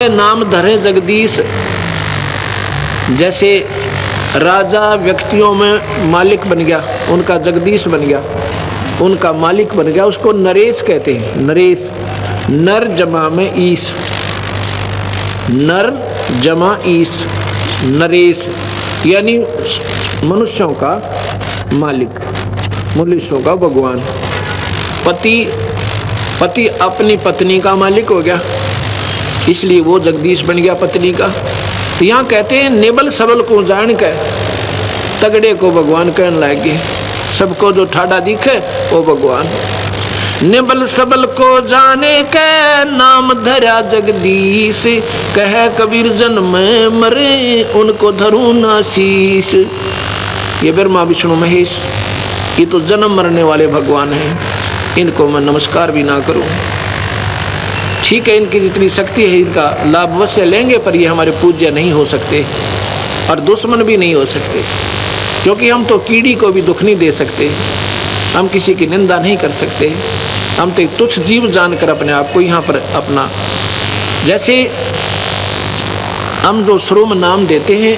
नाम धरे जगदीश। जैसे राजा व्यक्तियों में मालिक बन गया, उनका जगदीश बन गया, उनका मालिक बन गया, उसको नरेश कहते हैं। नरेश, नर जमा में ईश, नर जमा ईश, नरेश यानी मनुष्यों का मालिक, मनुष्यों का भगवान। पति अपनी पत्नी का मालिक हो गया, इसलिए वो जगदीश बन गया पत्नी का। तो यहाँ कहते हैं नेबल सबल को जान के तगड़े को भगवान कहने लगे। सबको जो ठाडा दिखे वो भगवान। नेबल सबल को जाने के नाम धरा जगदीश, कहे कबीर जन्म में मरे उनको धरू ना शीश। ये ब्रह्मा विष्णु महेश, ये तो जन्म मरने वाले भगवान हैं, इनको मैं नमस्कार भी ना करूं। ठीक है, इनकी जितनी शक्ति है इनका लाभ अवश्य लेंगे, पर ये हमारे पूज्य नहीं हो सकते और दुश्मन भी नहीं हो सकते, क्योंकि हम तो कीड़ी को भी दुख नहीं दे सकते, हम किसी की निंदा नहीं कर सकते। हम तो एक तुच्छ जीव जानकर अपने आप को यहाँ पर अपना, जैसे हम जो शुरू में नाम देते हैं,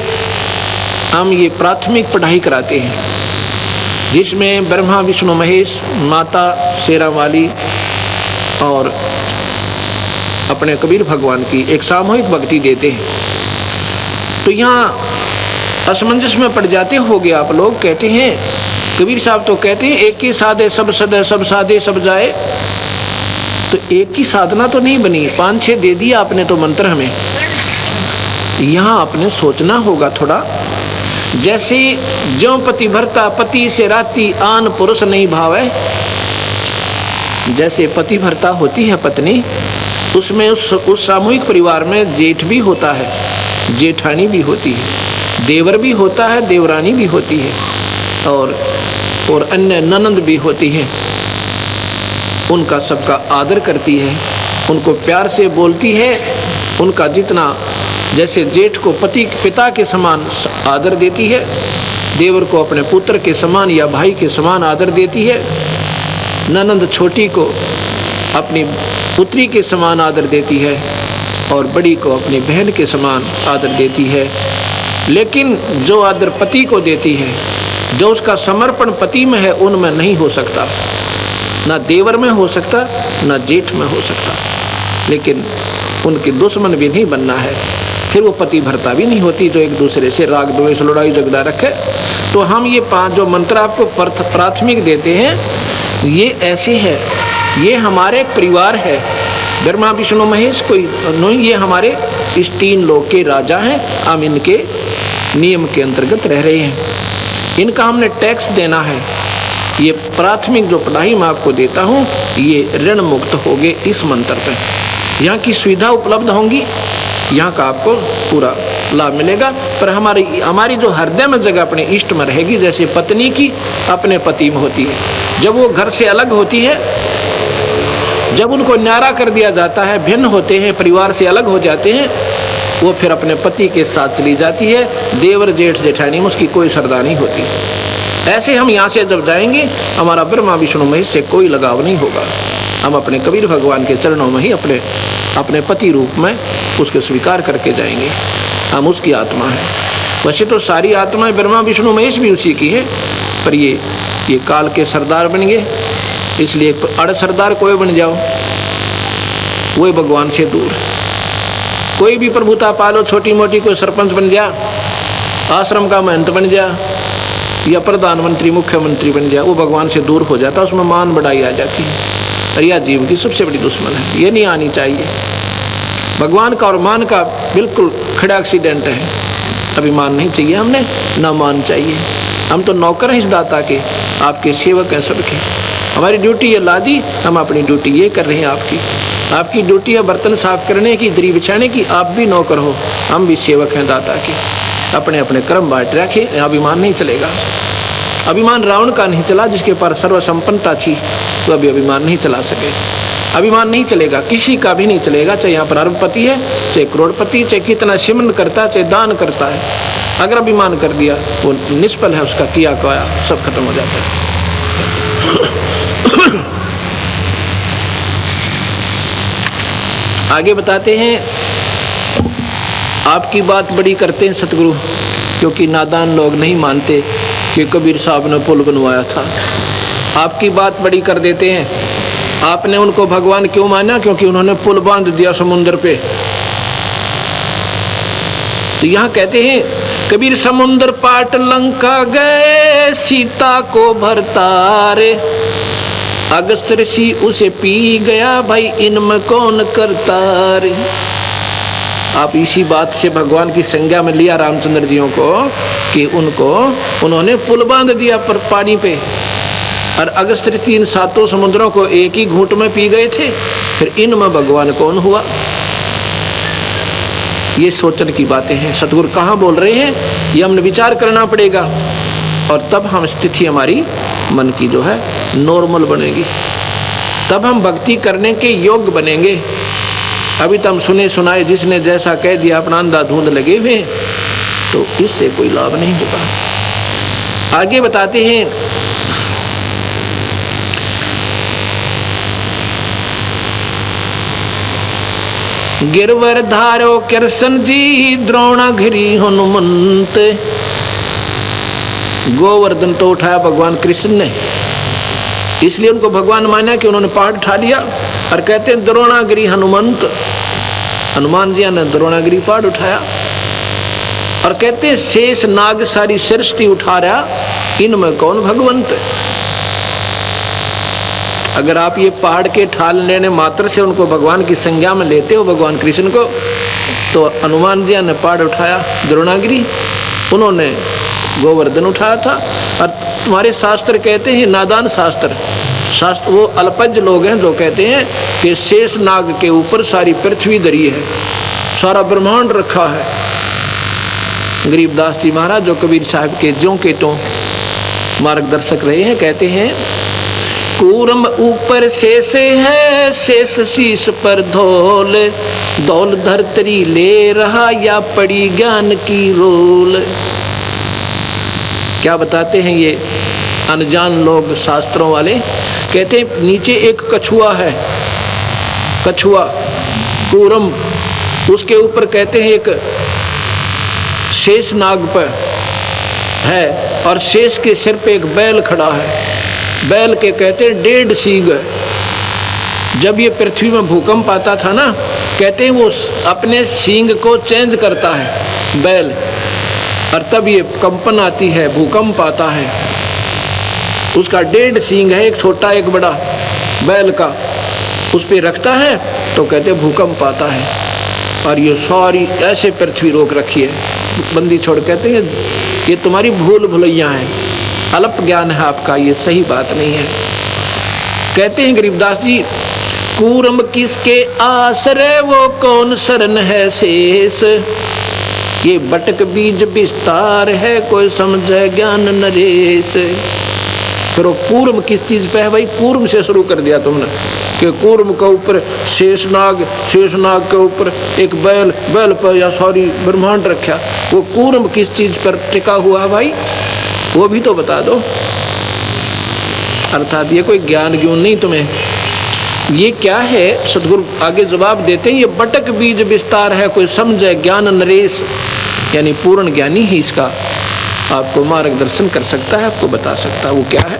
हम ये प्राथमिक पढ़ाई कराते हैं जिसमें ब्रह्मा विष्णु महेश, माता शेरा वाली और अपने कबीर भगवान की एक सामूहिक भक्ति देते हैं। तो यहाँ असमंजस में पड़ जाते होगे आप लोग। कहते हैं कबीर साहब तो कहते हैं एक ही साधे सब सदे, सब साधे सब जाए। तो एक ही साधना तो नहीं बनी, 5-6 दे दिया आपने तो मंत्र हमें। यहाँ आपने सोचना होगा थोड़ा। जैसे जो पति भरता पति से राती आन पुरुष नहीं भावे, जैसे पति भरता होती है पत्नी, उसमें उस सामूहिक परिवार में जेठ भी होता है, जेठानी भी होती है, देवर भी होता है, देवरानी भी होती है, और अन्य ननंद भी होती है। उनका सबका आदर करती है, उनको प्यार से बोलती है। उनका जितना, जैसे जेठ को पति पिता के समान आदर देती है, देवर को अपने पुत्र के समान या भाई के समान आदर देती है, ननंद छोटी को अपनी पुत्री के समान आदर देती है, और बड़ी को अपनी बहन के समान आदर देती है। लेकिन जो आदर पति को देती है, जो उसका समर्पण पति में है, उनमें नहीं हो सकता, ना देवर में हो सकता, ना जेठ में हो सकता। लेकिन उनके दुश्मन भी नहीं बनना है, फिर वो पति भरता भी नहीं होती जो एक दूसरे से राग द्वेष लड़ाई झगड़ा रखे। तो हम ये 5 जो मंत्र आपको प्राथमिक देते हैं, ये ऐसे है, ये हमारे परिवार है। ब्रह्मा विष्णु महेश कोई नहीं, ये हमारे इस 3 लोक के राजा हैं। हम इनके नियम के अंतर्गत रह रहे हैं, इनका हमने टैक्स देना है। ये प्राथमिक जो पढ़ाई मैं आपको देता हूँ, ये ऋण मुक्त होगे इस मंत्र पे। यहाँ की सुविधा उपलब्ध होंगी, यहाँ का आपको पूरा लाभ मिलेगा। पर हमारी जो हृदय में जगह अपने इष्ट में रहेगी, जैसे पत्नी की अपने पति में होती है। जब वो घर से अलग होती है, जब उनको न्यारा कर दिया जाता है, भिन्न होते हैं, परिवार से अलग हो जाते हैं, वो फिर अपने पति के साथ चली जाती है। देवर जेठ जेठानी में उसकी कोई श्रद्धा नहीं होती। ऐसे हम यहाँ से जब जाएंगे, हमारा ब्रह्मा विष्णु महेश से कोई लगाव नहीं होगा। हम अपने कबीर भगवान के चरणों में ही अपने पति रूप में उसके स्वीकार करके जाएंगे। हम उसकी आत्मा है। वैसे तो सारी आत्माएं ब्रह्मा विष्णु महेश भी उसी की है, पर ये काल के सरदार बन गए, इसलिए अड़ सरदार कोई बन जाओ, वही भगवान से दूर। कोई भी प्रभुता पालो, छोटी मोटी, कोई सरपंच बन जा, आश्रम का महंत बन जा, या प्रधानमंत्री मुख्यमंत्री बन जा, वो भगवान से दूर हो जाता, उसमें मान बढ़ाई आ जाती है। और यह जीव की सबसे बड़ी दुश्मन है, ये नहीं आनी चाहिए। भगवान का और मान का बिल्कुल खड़ा एक्सीडेंट है। अभिमान नहीं चाहिए हमने, ना मान चाहिए। हम तो नौकर हैं इस दाता के, आपके सेवक हैं सबके। हमारी ड्यूटी ये ला दी, हम अपनी ड्यूटी ये कर रहे हैं। आपकी ड्यूटी है बर्तन साफ करने की, दरी बिछाने की। आप भी नौकर हो, हम भी सेवक हैं दाता के। अपने अपने कर्म बांट रखे, अभिमान नहीं चलेगा। अभिमान रावण का नहीं चला, जिसके पास सर्वसंपन्नता थी, तो अभी अभिमान नहीं चला सके। अभिमान नहीं चलेगा, किसी का भी नहीं चलेगा, चाहे यहाँ पर अरबपति है, चाहे करोड़पति, चाहे कितना सिमरन करता है, चाहे दान करता है। अगर अभिमान कर दिया, वो निष्फल है, उसका किया कया सब खत्म हो जाता है। आगे बताते हैं आपकी बात बड़ी करते हैं सतगुरु, क्योंकि नादान लोग नहीं मानते कि कबीर साहब ने पुल बनवाया था। आपकी बात बड़ी कर देते हैं। आपने उनको भगवान क्यों माना? क्योंकि उन्होंने पुल बांध दिया समुद्र पे। तो यहाँ कहते हैं कबीर समुद्र पाट लंका गए, सीता को भरतारे, अगस्त ऋषि उसे पी गया, भाई इनमें कौन करता रे। आप इसी बात से भगवान की संज्ञा में लिया रामचंद्र जियों को कि उन्होंने पुल बांध दिया पर पानी पे, और अगस्त ऋषि इन सातों समुद्रों को एक ही घूंट में पी गए थे, फिर इनमें भगवान कौन हुआ? ये सोचने की बातें हैं। सतगुरु कहाँ बोल रहे हैं ये हमने विचार करना पड़ेगा, और तब हम स्थिति हमारी मन की जो है नॉर्मल बनेगी, तब हम भक्ति करने के योग्य बनेंगे। अभी तो हम सुने सुनाए जिसने जैसा कह दिया, अपना अंधाधुंध लगे हुए, तो इससे कोई लाभ नहीं होगा। आगे बताते हैं गिरवर धारो कृष्ण जी, द्रोणागिरी हनुमंत। गोवर्धन तो उठाया भगवान कृष्ण ने, इसलिए उनको भगवान माना कि उन्होंने पहाड़ उठा लिया। और कहते हैं द्रोणागिरी हनुमंत, हनुमान जी ने द्रोणागिरी पहाड़ उठाया। और कहते हैं शेष नाग सारी सृष्टि उठा रहा, इनमें कौन भगवंत? अगर आप ये पहाड़ के ठाल लेने मात्र से उनको भगवान की संज्ञा में लेते हो, भगवान कृष्ण को, तो हनुमान जी ने पहाड़ उठाया द्रोणागिरी, उन्होंने गोवर्धन उठाया था। और तुम्हारे शास्त्र कहते हैं, नादान शास्त्र वो अल्पज्ञ लोग हैं जो कहते हैं कि शेष नाग के ऊपर सारी पृथ्वी धरी है, सारा ब्रह्मांड रखा है। गरीबदास जी महाराज जो कबीर साहब के ज्यों के त्यों मार्गदर्शक रहे हैं, कहते हैं कूर्म ऊपर शेष है, शेष शीश पर धौल, धौल धरतरी ले रहा या पड़ी ज्ञान की रोल। क्या बताते हैं ये अनजान लोग शास्त्रों वाले? कहते हैं नीचे एक कछुआ है, कछुआ कूर्म, उसके ऊपर कहते हैं एक शेष नाग पर है, और शेष के सिर पे एक बैल खड़ा है। बैल के कहते हैं 1.5 सींग है। जब ये पृथ्वी में भूकंप आता था ना, कहते हैं वो अपने सींग को चेंज करता है बैल, और तब ये कंपन आती है, भूकंप आता है। उसका 1.5 सींग है, एक छोटा एक बड़ा बैल का, उस पे रखता है तो कहते हैं भूकंप आता है। और ये सारी ऐसे पृथ्वी रोक रखी है, बंदी छोड़। कहते हैं ये तुम्हारी भूल भुलैया है, अल्प ज्ञान है आपका, ये सही बात नहीं है। कहते हैं गरीबदास जी कूर्म किसके आश्रय, वो कौन शरण है शेष, ये बटक बीज विस्तार है, कोई समझे ज्ञान नरेश। फिर वो कूर्म किस चीज पे है भाई? कूर्म से शुरू कर दिया तुमने कि कूर्म के ऊपर शेषनाग, शेषनाग के ऊपर एक बैल, बैल पर या सॉरी ब्रह्मांड रखा। वो कूर्म किस चीज पर टिका हुआ है भाई? वो भी तो बता दो। अर्थात ये कोई ज्ञान ज्ञान नहीं तुम्हें, ये क्या है? सतगुरु आगे जवाब देते हैं ये बटक बीज विस्तार है, कोई समझे ज्ञान नरेश, यानी पूर्ण ज्ञानी ही इसका आपको मार्गदर्शन कर सकता है, आपको बता सकता है वो क्या है।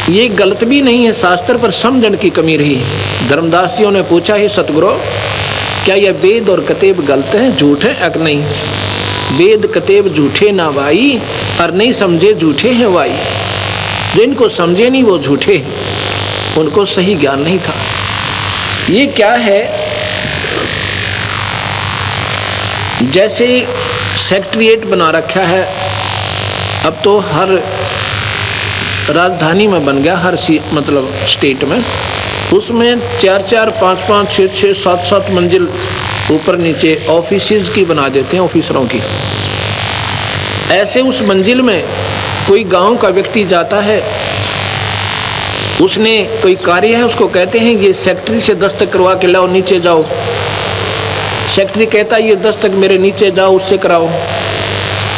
ये गलत भी नहीं है शास्त्र, पर समझन की कमी रही। धर्मदासियों ने पूछा ही सतगुरु क्या यह वेद और कतेब गलत है, झूठ है? अक नहीं, वेद कतेब झूठे ना भाई, और नहीं समझे झूठे हैं भाई। जिनको समझे नहीं वो झूठे हैं, उनको सही ज्ञान नहीं था। ये क्या है? जैसे सेक्रेटेरिएट बना रखा है, अब तो हर राजधानी में बन गया, हर मतलब स्टेट में, उसमें 4-4, 5-5, 6-6, 7-7 मंजिल ऊपर नीचे ऑफिसेज की बना देते हैं, ऑफिसरों की। ऐसे उस मंजिल में कोई गांव का व्यक्ति जाता है, उसने कोई कार्य है, उसको कहते हैं ये सेक्रेटरी से दस्तखत करवा के लाओ, नीचे जाओ। सेक्रेटरी कहता है ये दस्तखत मेरे नीचे जाओ, उससे कराओ,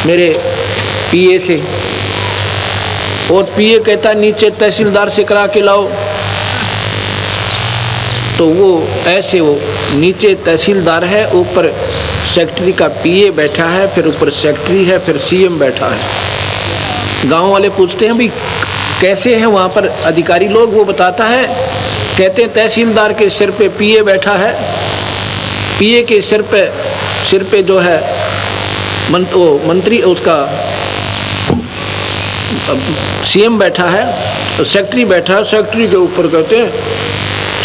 मेरे पीए से। और पीए कहता है नीचे तहसीलदार से करा के लाओ। तो वो ऐसे वो नीचे तहसीलदार है, ऊपर सेक्रेटरी का पीए बैठा है, फिर ऊपर सेक्रेटरी है, फिर सीएम बैठा है। गांव वाले पूछते हैं भाई कैसे हैं वहाँ पर अधिकारी लोग, वो बताता है, कहते हैं तहसीलदार के सिर पे पीए बैठा है, पीए के सिर पे जो है मंत्री उसका सीएम बैठा है, तो सेक्रेटरी बैठा है, सेक्रेटरी के ऊपर कहते हैं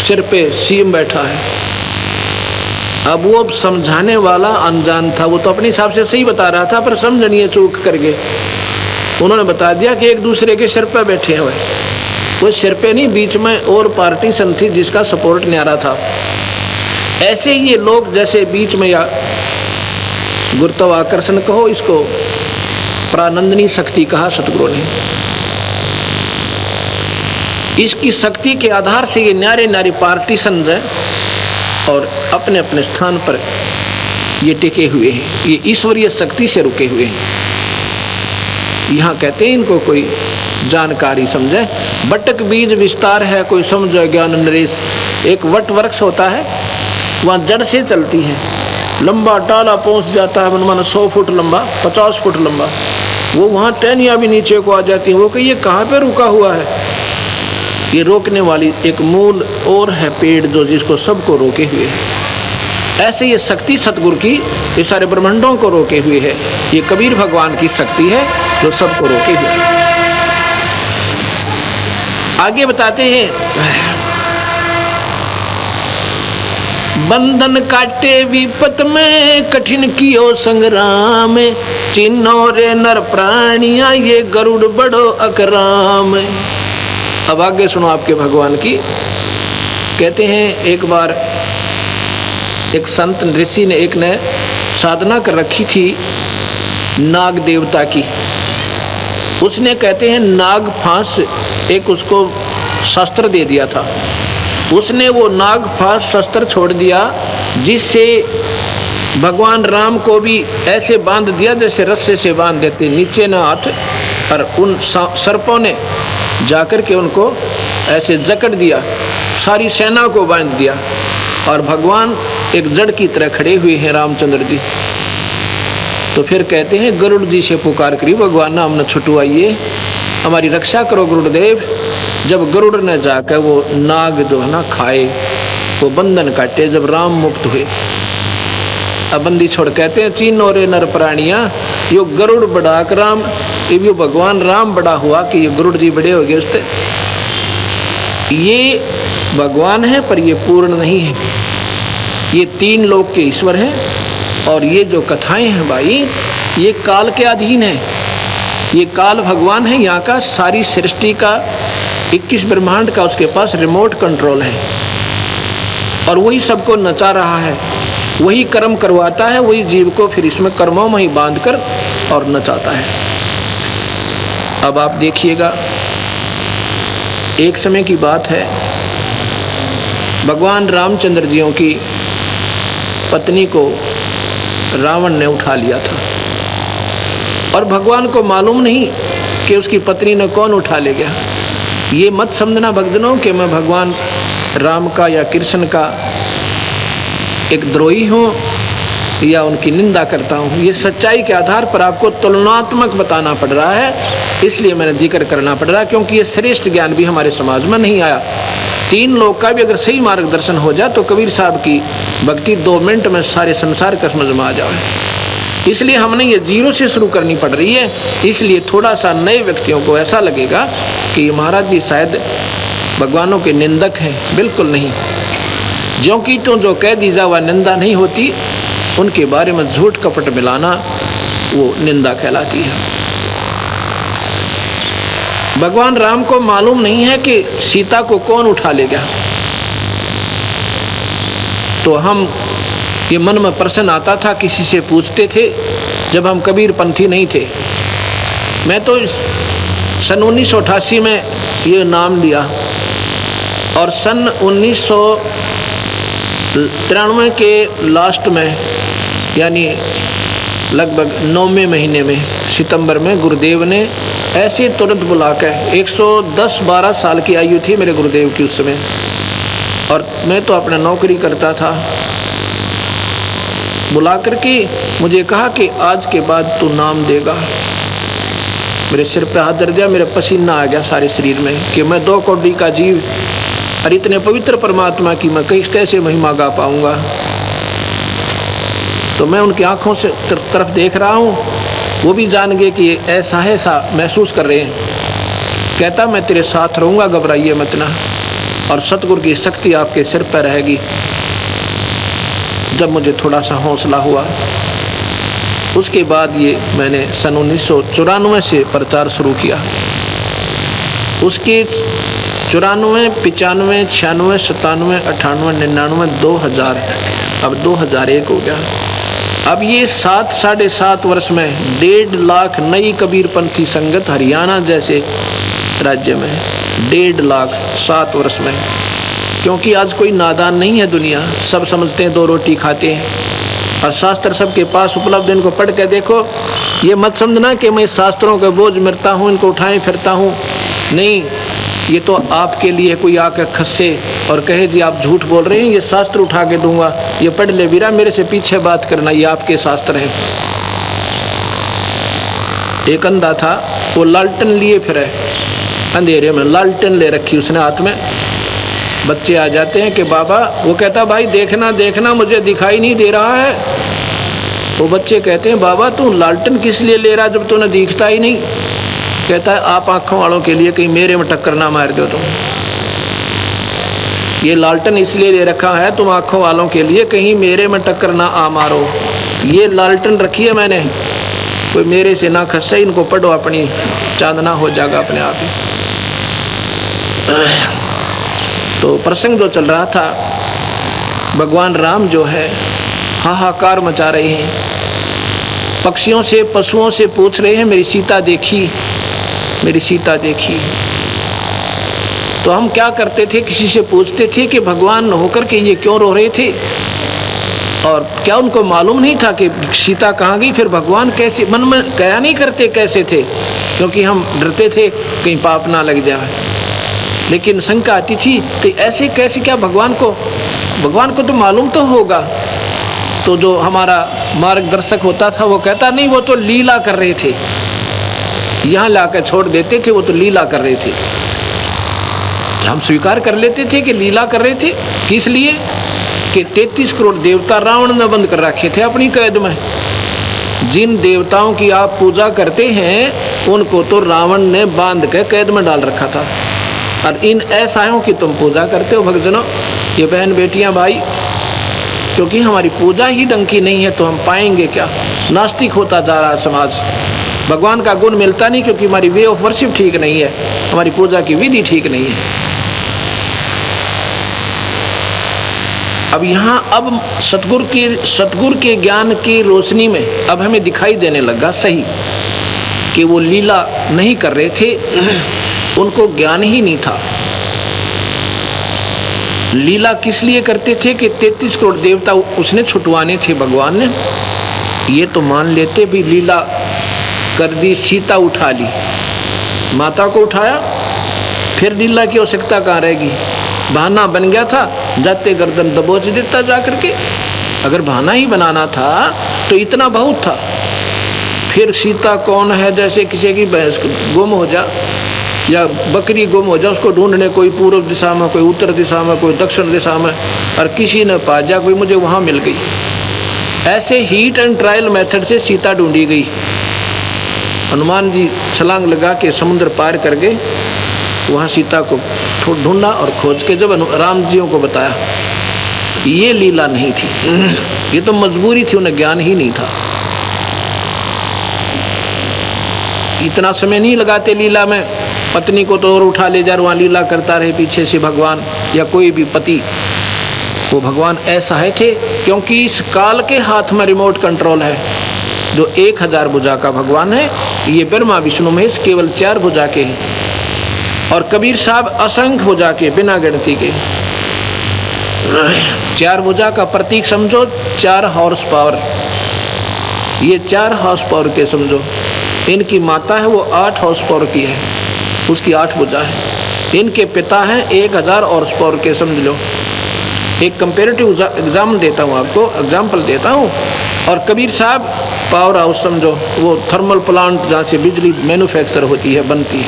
सिर पे सीएम बैठा है। अब वो समझाने वाला अनजान था, वो तो अपने हिसाब से सही बता रहा था, पर समझ नहीं चूक कर गए। उन्होंने बता दिया कि एक दूसरे के सिर पे बैठे हैं। वो सिर पे नहीं, बीच में और पार्टी सन थी जिसका सपोर्ट न्यारा था। ऐसे ये लोग जैसे बीच में, या गुरुत्वाकर्षण कहो, इसको प्रानंदनी शक्ति कहा सतगुरु ने। इसकी शक्ति के आधार से ये न्यारे न्यारे पार्टीशंस हैं और अपने अपने स्थान पर ये टिके हुए हैं, ये ईश्वरीय शक्ति से रुके हुए हैं। यहाँ कहते हैं इनको कोई जानकारी समझे, बटक बीज विस्तार है, कोई समझे ज्ञान नरेश। एक वट वृक्ष होता है, वहाँ जड़ से चलती है, लंबा टाला पहुँच जाता है, मानो 100 फुट लंबा, 50 फुट लंबा, वो वहाँ टहनियाँ भी नीचे को आ जाती हैं। वो कि ये कहाँ पे रुका हुआ है? ये रोकने वाली एक मूल और है पेड़ जो जिसको सबको रोके हुए है। ऐसे ये शक्ति सतगुरु की ये सारे ब्रह्मांडों को रोके हुए है। ये कबीर भगवान की शक्ति है जो सबको रोके हुए है। आगे बताते हैं, बंधन काटे विपत में, कठिन कियो संग्राम, चिन्हो रे नर प्राणिया, ये गरुड़ बड़ो अकराम। अब आगे सुनो आपके भगवान की। कहते हैं एक बार एक संत ऋषि ने एक ने साधना कर रखी थी नाग देवता की। उसने कहते हैं नाग फांस एक उसको शस्त्र दे दिया था। उसने वो नाग फांस शस्त्र छोड़ दिया, जिससे भगवान राम को भी ऐसे बांध दिया जैसे रस्से से बांध देते, नीचे ना हाथ, और उन सर्पों ने जाकर के उनको ऐसे जकड़ दिया, सारी सेना को बांध दिया, और भगवान एक जड़ की तरह खड़े हुए हैं रामचंद्र जी। तो फिर कहते हैं गरुड़ जी से पुकार करी, भगवान नाम न छुटवाइए, हमारी रक्षा करो गुरुदेव। जब गरुड़ ने जाकर वो नाग जो है ना खाए, वो बंधन काटे, जब राम मुक्त हुए, अब बंदी छोड़ कहते हैं चीनो रे नर प्राणिया, यो गरुड़ बड़ा कर राम, ये भगवान राम बड़ा हुआ कि ये गरुड़ जी बड़े हो गए उससे। ये भगवान है पर ये पूर्ण नहीं है, ये 3 लोक के ईश्वर हैं। और ये जो कथाएं हैं भाई, ये काल के अधीन है। ये काल भगवान है यहाँ का, सारी सृष्टि का 21 ब्रह्मांड का उसके पास रिमोट कंट्रोल है, और वही सबको नचा रहा है, वही कर्म करवाता है, वही जीव को फिर इसमें कर्मों में ही बांधकर और नचाता है। अब आप देखिएगा, एक समय की बात है, भगवान रामचंद्र जियों की पत्नी को रावण ने उठा लिया था, और भगवान को मालूम नहीं कि उसकी पत्नी ने कौन उठा ले गया। ये मत समझना भक्तजनों कि मैं भगवान राम का या कृष्ण का एक द्रोही हूँ या उनकी निंदा करता हूँ। ये सच्चाई के आधार पर आपको तुलनात्मक बताना पड़ रहा है, इसलिए मैंने जिक्र करना पड़ रहा है, क्योंकि ये श्रेष्ठ ज्ञान भी हमारे समाज में नहीं आया। 3 लोग का भी अगर सही मार्गदर्शन हो जाए तो कबीर साहब की भक्ति 2 मिनट में सारे संसार का समझ में आ जाए। इसलिए हमने ये 0 से शुरू करनी पड़ रही है। इसलिए थोड़ा सा नए व्यक्तियों को ऐसा लगेगा कि महाराज जी शायद भगवानों के निंदक हैं, बिल्कुल नहीं। ज्यों की तो जो कह दी जा वह निंदा नहीं होती, उनके बारे में झूठ कपट मिलाना वो निंदा कहलाती है। भगवान राम को मालूम नहीं है कि सीता को कौन उठा ले गया, तो हम ये मन में प्रश्न आता था, किसी से पूछते थे जब हम कबीर पंथी नहीं थे। मैं तो सन 1988 में ये नाम लिया, और सन 1993 के लास्ट में, यानी लगभग 9वें महीने में, सितंबर में, गुरुदेव ने ऐसे तुरंत बुला कर, 110-12 साल की आयु थी मेरे गुरुदेव की उस समय, और मैं तो अपना नौकरी करता था, बुला करके मुझे कहा कि आज के बाद तू नाम देगा। मेरे सिर पे हाथ धर दिया, मेरा पसीना आ गया सारे शरीर में कि मैं 2 कौड़ी का जीव और इतने पवित्र परमात्मा की मैं कैसे महिमा गा पाऊंगा। तो मैं उनकी आंखों से तरफ देख रहा हूँ, वो भी जान गए कि ऐसा है, ऐसा महसूस कर रहे हैं। कहता मैं तेरे साथ रहूँगा, घबराइए मत ना, और सतगुरु की शक्ति आपके सिर पर रहेगी। जब मुझे थोड़ा सा हौसला हुआ, उसके बाद ये मैंने सन 1994 से प्रचार शुरू किया। उसके 94, 95, 96, 97, 98, 99, 2000, अब 2001 हो गया। अब ये 7-7.5 वर्ष में 1.5 लाख नई कबीरपंथी संगत हरियाणा जैसे राज्य में 1.5 लाख 7 वर्ष में। क्योंकि आज कोई नादान नहीं है दुनिया, सब समझते हैं 2 रोटी खाते हैं और शास्त्र सबके पास उपलब्ध। इनको पढ़ के देखो, ये मत समझना कि मैं शास्त्रों का बोझ मिरता हूँ, इनको उठाए फिरता हूँ, नहीं। ये तो आपके लिए कोई आकर खस्से और कहे जी आप झूठ बोल रहे हैं, ये शास्त्र उठा के दूंगा, ये पढ़ ले वीरा, मेरे से पीछे बात करना, ये आपके शास्त्र हैं। एक अंधा था, वो लालटेन लिए फिरे, अंधेरे में लालटेन ले रखी उसने हाथ में। बच्चे आ जाते हैं कि बाबा, वो कहता भाई देखना देखना मुझे दिखाई नहीं दे रहा है। वो बच्चे कहते हैं बाबा तू लालटेन किस लिए ले रहा जब तूने दिखता ही नहीं। कहता है आप आँखों वालों के लिए कहीं मेरे में टक्कर ना मार दो तुम। ये लालटेन इसलिए ले रखा है तुम आँखों वालों के लिए, कहीं मेरे में टक्कर ना आ मारो। ये लालटेन रखी है मैंने, कोई मेरे से ना खस्से, इनको पढ़ो, अपनी चांदना हो जाएगा अपने आप ही। तो प्रसंग जो चल रहा था, भगवान राम जो है हाहाकार मचा रहे हैं, पक्षियों से पशुओं से पूछ रहे हैं मेरी सीता देखी, मेरी सीता देखी। तो हम क्या करते थे, किसी से पूछते थे कि भगवान होकर के ये क्यों रो रहे थे, और क्या उनको मालूम नहीं था कि सीता कहाँ गई। फिर भगवान कैसे, मन में कया नहीं करते कैसे थे, क्योंकि हम डरते थे कहीं पाप ना लग जाए। लेकिन शंका आती थी तो ऐसे कैसे, क्या भगवान को तो मालूम तो होगा। तो जो हमारा मार्गदर्शक होता था वो कहता नहीं, वो तो लीला कर रहे थे, यहाँ लाकर छोड़ देते थे, वो तो लीला कर रहे थे। हम स्वीकार कर लेते थे कि लीला कर रहे थे, किस लिए कि 33 करोड़ देवता रावण ने बंद कर रखे थे अपनी कैद में। जिन देवताओं की आप पूजा करते हैं उनको तो रावण ने बांध के कैद में डाल रखा था, और इन ऐसायों की तुम पूजा करते हो। भक्तजनों, ये बहन बेटियां भाई, क्योंकि हमारी पूजा ही ढंग की नहीं है तो हम पाएंगे क्या। नास्तिक होता जा रहा है समाज, भगवान का गुण मिलता नहीं क्योंकि हमारी वे ऑफ वर्शिप ठीक नहीं है, हमारी पूजा की विधि ठीक नहीं है। अब यहाँ अब सतगुरु के ज्ञान की रोशनी में अब हमें दिखाई देने लगा सही कि वो लीला नहीं कर रहे थे, उनको ज्ञान ही नहीं था। लीला किस लिए करते थे कि 33 करोड़ देवता उसने छुटवाने थे भगवान ने। ये तो मान लेते भी लीला कर दी, सीता उठा ली, माता को उठाया, फिर लीला की आवश्यकता कहाँ रहेगी। बहाना बन गया था, जाते गर्दन दबोच देता जा करके। अगर बहाना ही बनाना था तो इतना बहुत था। फिर सीता कौन है, जैसे किसी की भैंस गुम हो जा या बकरी गुम हो जाए, उसको ढूंढने कोई पूर्व दिशा में, कोई उत्तर दिशा में, कोई दक्षिण दिशा में, और किसी ने पा जा, कोई मुझे वहाँ मिल गई। ऐसे हीट एंड ट्रायल मेथड से सीता ढूंढी गई। हनुमान जी छलांग लगा के समुद्र पार कर गए, वहाँ सीता को ढूंढा और खोज के जब राम जी को बताया। ये लीला नहीं थी, ये तो मजबूरी थी, उन्हें ज्ञान ही नहीं था। इतना समय नहीं लगाते लीला में, पत्नी को तो और उठा ले जा, वहाँ लीला करता रहे पीछे से भगवान या कोई भी पति। वो भगवान ऐसा है थे क्योंकि इस काल के हाथ में रिमोट कंट्रोल है। जो 1000 भुजा का भगवान है, ये ब्रह्मा विष्णु महेश केवल 4 भुजा के हैं, और कबीर साहब असंख्य भुजा के, बिना गिनती के। 4 भुजा का प्रतीक समझो 4 हॉर्स पावर, ये 4 हॉर्स पावर के समझो। इनकी माता है वो 8 हॉर्स पावर की है, उसकी 8 भुजा है। इनके पिता हैं 1000 हॉर्स पावर के, समझ लो। एक कंपेरेटिव एग्जाम देता हूँ आपको, एग्जाम्पल देता हूँ। और कबीर साहब पावर हाउस समझो, वो थर्मल प्लांट जहाँ से बिजली मैन्युफैक्चर होती है, बनती है।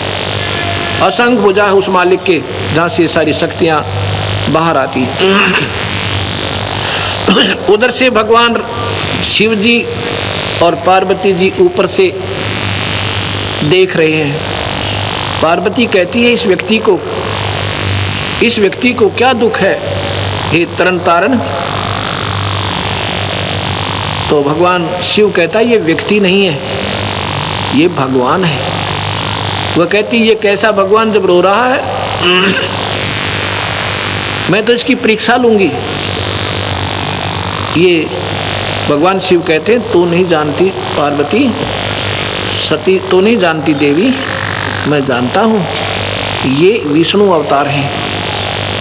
असंख्य भुजा है उस मालिक के जहाँ से सारी शक्तियाँ बाहर आती हैं। उधर से भगवान शिव जी और पार्वती जी ऊपर से देख रहे हैं। पार्वती कहती है इस व्यक्ति को क्या दुख है हे तरन तारण। तो भगवान शिव कहता है ये व्यक्ति नहीं है, ये भगवान है। वह कहती ये कैसा भगवान जब रो रहा है, मैं तो इसकी परीक्षा लूंगी। ये भगवान शिव कहते हैं तू नहीं जानती पार्वती, सती तू नहीं जानती देवी, मैं जानता हूँ। ये विष्णु अवतार हैं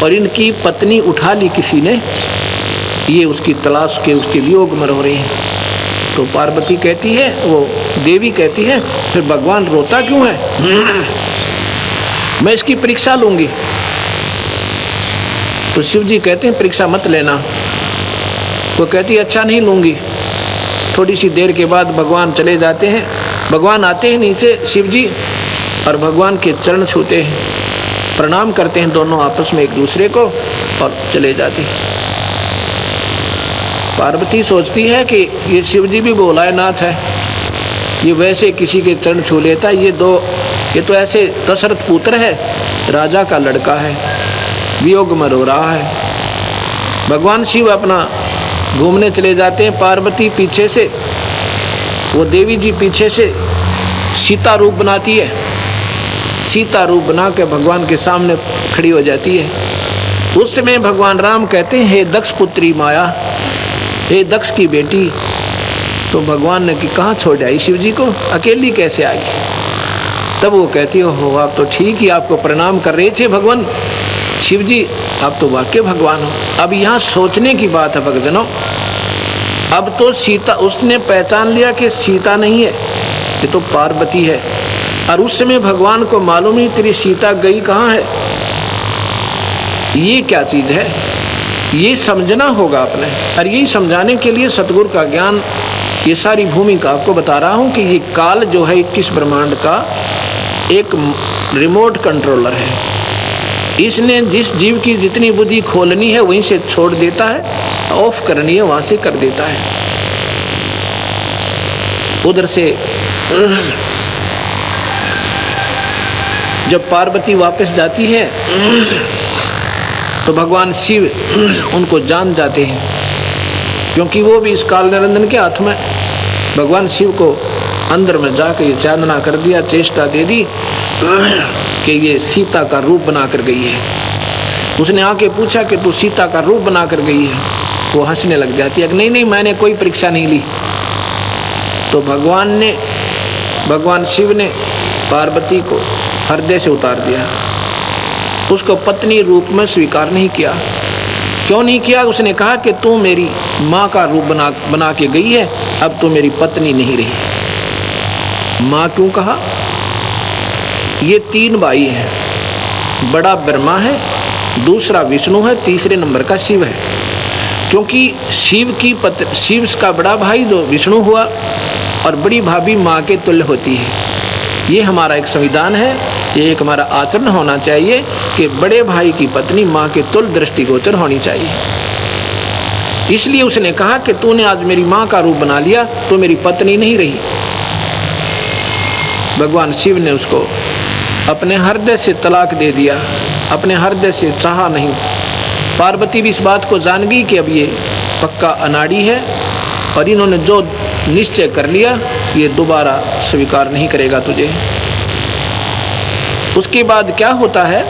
और इनकी पत्नी उठा ली किसी ने, ये उसकी तलाश के उसके वियोग में रो रही हैं। तो पार्वती कहती है, वो देवी कहती है फिर भगवान रोता क्यों है, मैं इसकी परीक्षा लूंगी। तो शिव जी कहते हैं परीक्षा मत लेना। वो कहती अच्छा नहीं लूंगी। थोड़ी सी देर के बाद भगवान चले जाते हैं। भगवान आते हैं नीचे शिव जी और भगवान के चरण छूते हैं, प्रणाम करते हैं दोनों आपस में एक दूसरे को और चले जाते हैं। पार्वती सोचती है कि ये शिव जी भी भोलानाथ है, ये वैसे किसी के चरण छू लेता है। ये तो ऐसे दशरथ पुत्र है, राजा का लड़का है, वियोग में रो रहा है। भगवान शिव अपना घूमने चले जाते हैं। पार्वती पीछे से, वो देवी जी पीछे से सीता रूप बनाती है। सीता रूप बना के भगवान के सामने खड़ी हो जाती है। उस समय भगवान राम कहते हैं हे दक्ष पुत्री माया, हे दक्ष की बेटी। तो भगवान ने कि कहाँ छोड़ आई शिव जी को, अकेली कैसे आ गई। तब वो कहती हो आप तो ठीक ही आपको प्रणाम कर रहे थे भगवान शिव जी, आप तो वाकई भगवान हो। अब यहाँ सोचने की बात है भक्तजनों, अब तो सीता, उसने पहचान लिया कि सीता नहीं है, ये तो पार्वती है। और उस समय भगवान को मालूम ही तेरी सीता गई कहाँ है, ये क्या चीज है, ये समझना होगा अपने। और यही समझाने के लिए सतगुरु का ज्ञान, ये सारी भूमिका आपको बता रहा हूँ कि ये काल जो है 21 ब्रह्मांड का एक रिमोट कंट्रोलर है। इसने जिस जीव की जितनी बुद्धि खोलनी है वहीं से छोड़ देता है, ऑफ करनी है वहां से कर देता है। उधर से जब पार्वती वापस जाती है तो भगवान शिव उनको जान जाते हैं, क्योंकि वो भी इस काल निरंजन के हाथ में। भगवान शिव को अंदर में जाकर ये चांदना कर दिया, चेष्टा दे दी कि ये सीता का रूप बना कर गई है। उसने आके पूछा कि तू सीता का रूप बना कर गई है। वो हंसने लग जाती है कि नहीं मैंने कोई परीक्षा नहीं ली। तो भगवान शिव ने पार्वती को हृदय से उतार दिया, उसको पत्नी रूप में स्वीकार नहीं किया। क्यों नहीं किया, उसने कहा कि तू मेरी माँ का रूप बना के गई है, अब तू मेरी पत्नी नहीं रही। माँ क्यों कहा, ये 3 भाई हैं, बड़ा ब्रह्मा है, दूसरा विष्णु है, तीसरे नंबर का शिव है। क्योंकि शिव का बड़ा भाई जो विष्णु हुआ और बड़ी भाभी माँ के तुल्य होती है। ये हमारा एक संविधान है, ये एक हमारा आचरण होना चाहिए कि बड़े भाई की पत्नी माँ के तुल्य दृष्टिगोचर होनी चाहिए। इसलिए उसने कहा कि तूने आज मेरी माँ का रूप बना लिया, तो मेरी पत्नी नहीं रही। भगवान शिव ने उसको अपने हृदय से तलाक दे दिया, अपने हृदय से चाहा नहीं। पार्वती भी इस बात को जान गई कि अब ये पक्का अनाड़ी है और इन्होंने जो निश्चय कर लिया ये दोबारा स्वीकार नहीं करेगा तुझे। उसके बाद क्या होता है,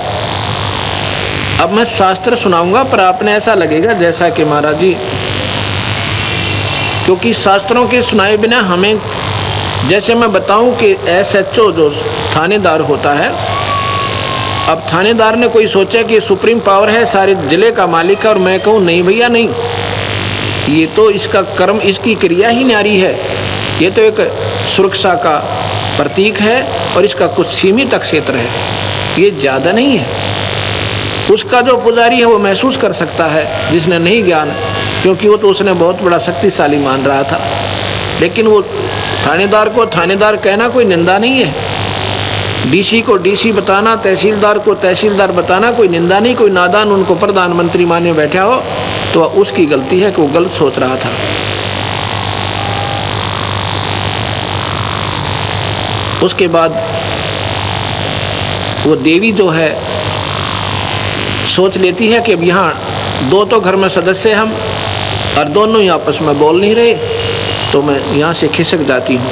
अब मैं शास्त्र सुनाऊंगा पर आपने ऐसा लगेगा जैसा कि महाराज जी, क्योंकि शास्त्रों के सुनाए बिना हमें, जैसे मैं बताऊं कि SHO जो थानेदार होता है, अब थानेदार ने कोई सोचा कि सुप्रीम पावर है, सारे जिले का मालिक है, और मैं कहूँ नहीं भैया नहीं, ये तो इसका कर्म, इसकी क्रिया ही न्यारी है, ये तो एक सुरक्षा का प्रतीक है और इसका कुछ सीमित क्षेत्र है, ये ज़्यादा नहीं है। उसका जो पुजारी है वो महसूस कर सकता है, जिसने नहीं ज्ञान, क्योंकि वो तो उसने बहुत बड़ा शक्तिशाली मान रहा था। लेकिन वो थानेदार को थानेदार कहना कोई निंदा नहीं है, डीसी को डीसी बताना, तहसीलदार को तहसीलदार बताना कोई निंदा नहीं। कोई नादान उनको प्रधानमंत्री माने बैठा हो तो उसकी गलती है कि वो गलत सोच रहा था। उसके बाद वो देवी जो है सोच लेती है कि अब यहाँ दो तो घर में सदस्य हम और दोनों ही आपस में बोल नहीं रहे, तो मैं यहाँ से खिसक जाती हूँ।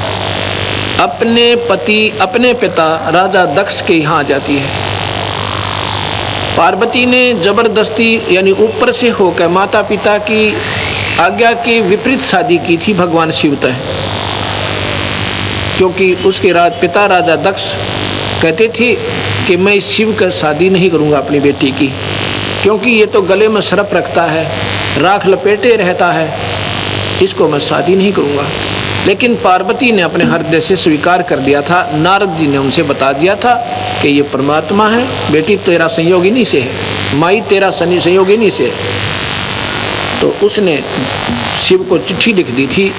अपने पिता राजा दक्ष के यहाँ जाती है। पार्वती ने जबरदस्ती यानी ऊपर से होकर माता पिता की आज्ञा के विपरीत शादी की थी भगवान शिव तय, क्योंकि उसके पिता राजा दक्ष कहते थे कि मैं इस शिव का शादी नहीं करूँगा अपनी बेटी की, क्योंकि ये तो गले में सर्प रखता है, राख लपेटे रहता है, इसको मैं शादी नहीं करूँगा। लेकिन पार्वती ने अपने हृदय से स्वीकार कर दिया था। नारद जी ने उनसे बता दिया था कि ये परमात्मा है, बेटी तेरा संयोगिनी से है, माई तेरा संयोगिनी से है। तो उसने शिव को चिट्ठी लिख दी थी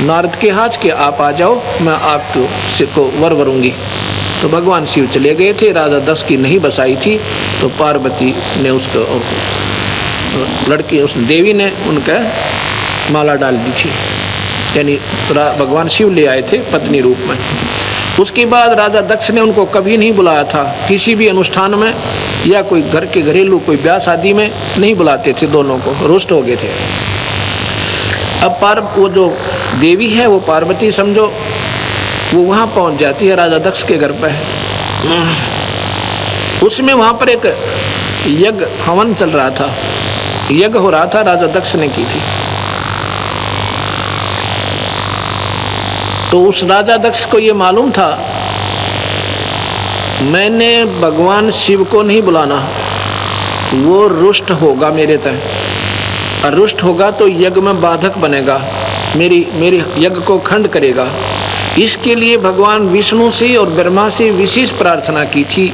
नारद के हाथ के आप आ जाओ, मैं आपको वर वरूंगी। तो भगवान शिव चले गए थे, राजा दक्ष की नहीं बसाई थी, तो पार्वती ने उसको लड़की उस देवी ने उनका माला डाल दी थी, यानी भगवान शिव ले आए थे पत्नी रूप में। उसके बाद राजा दक्ष ने उनको कभी नहीं बुलाया था किसी भी अनुष्ठान में, या कोई घर के घरेलू कोई ब्याह शादी में नहीं बुलाते थे, दोनों को रुष्ट हो गए थे। अब वो जो देवी है वो पार्वती समझो, वो वहाँ पहुँच जाती है राजा दक्ष के घर पर। उसमें वहाँ पर एक यज्ञ हवन चल रहा था, यज्ञ हो रहा था, राजा दक्ष ने की थी। तो उस राजा दक्ष को ये मालूम था मैंने भगवान शिव को नहीं बुलाना, वो रुष्ट होगा मेरे तय, और रुष्ट होगा तो यज्ञ में बाधक बनेगा, मेरी यज्ञ को खंड करेगा। इसके लिए भगवान विष्णु से और ब्रह्मा से विशेष प्रार्थना की थी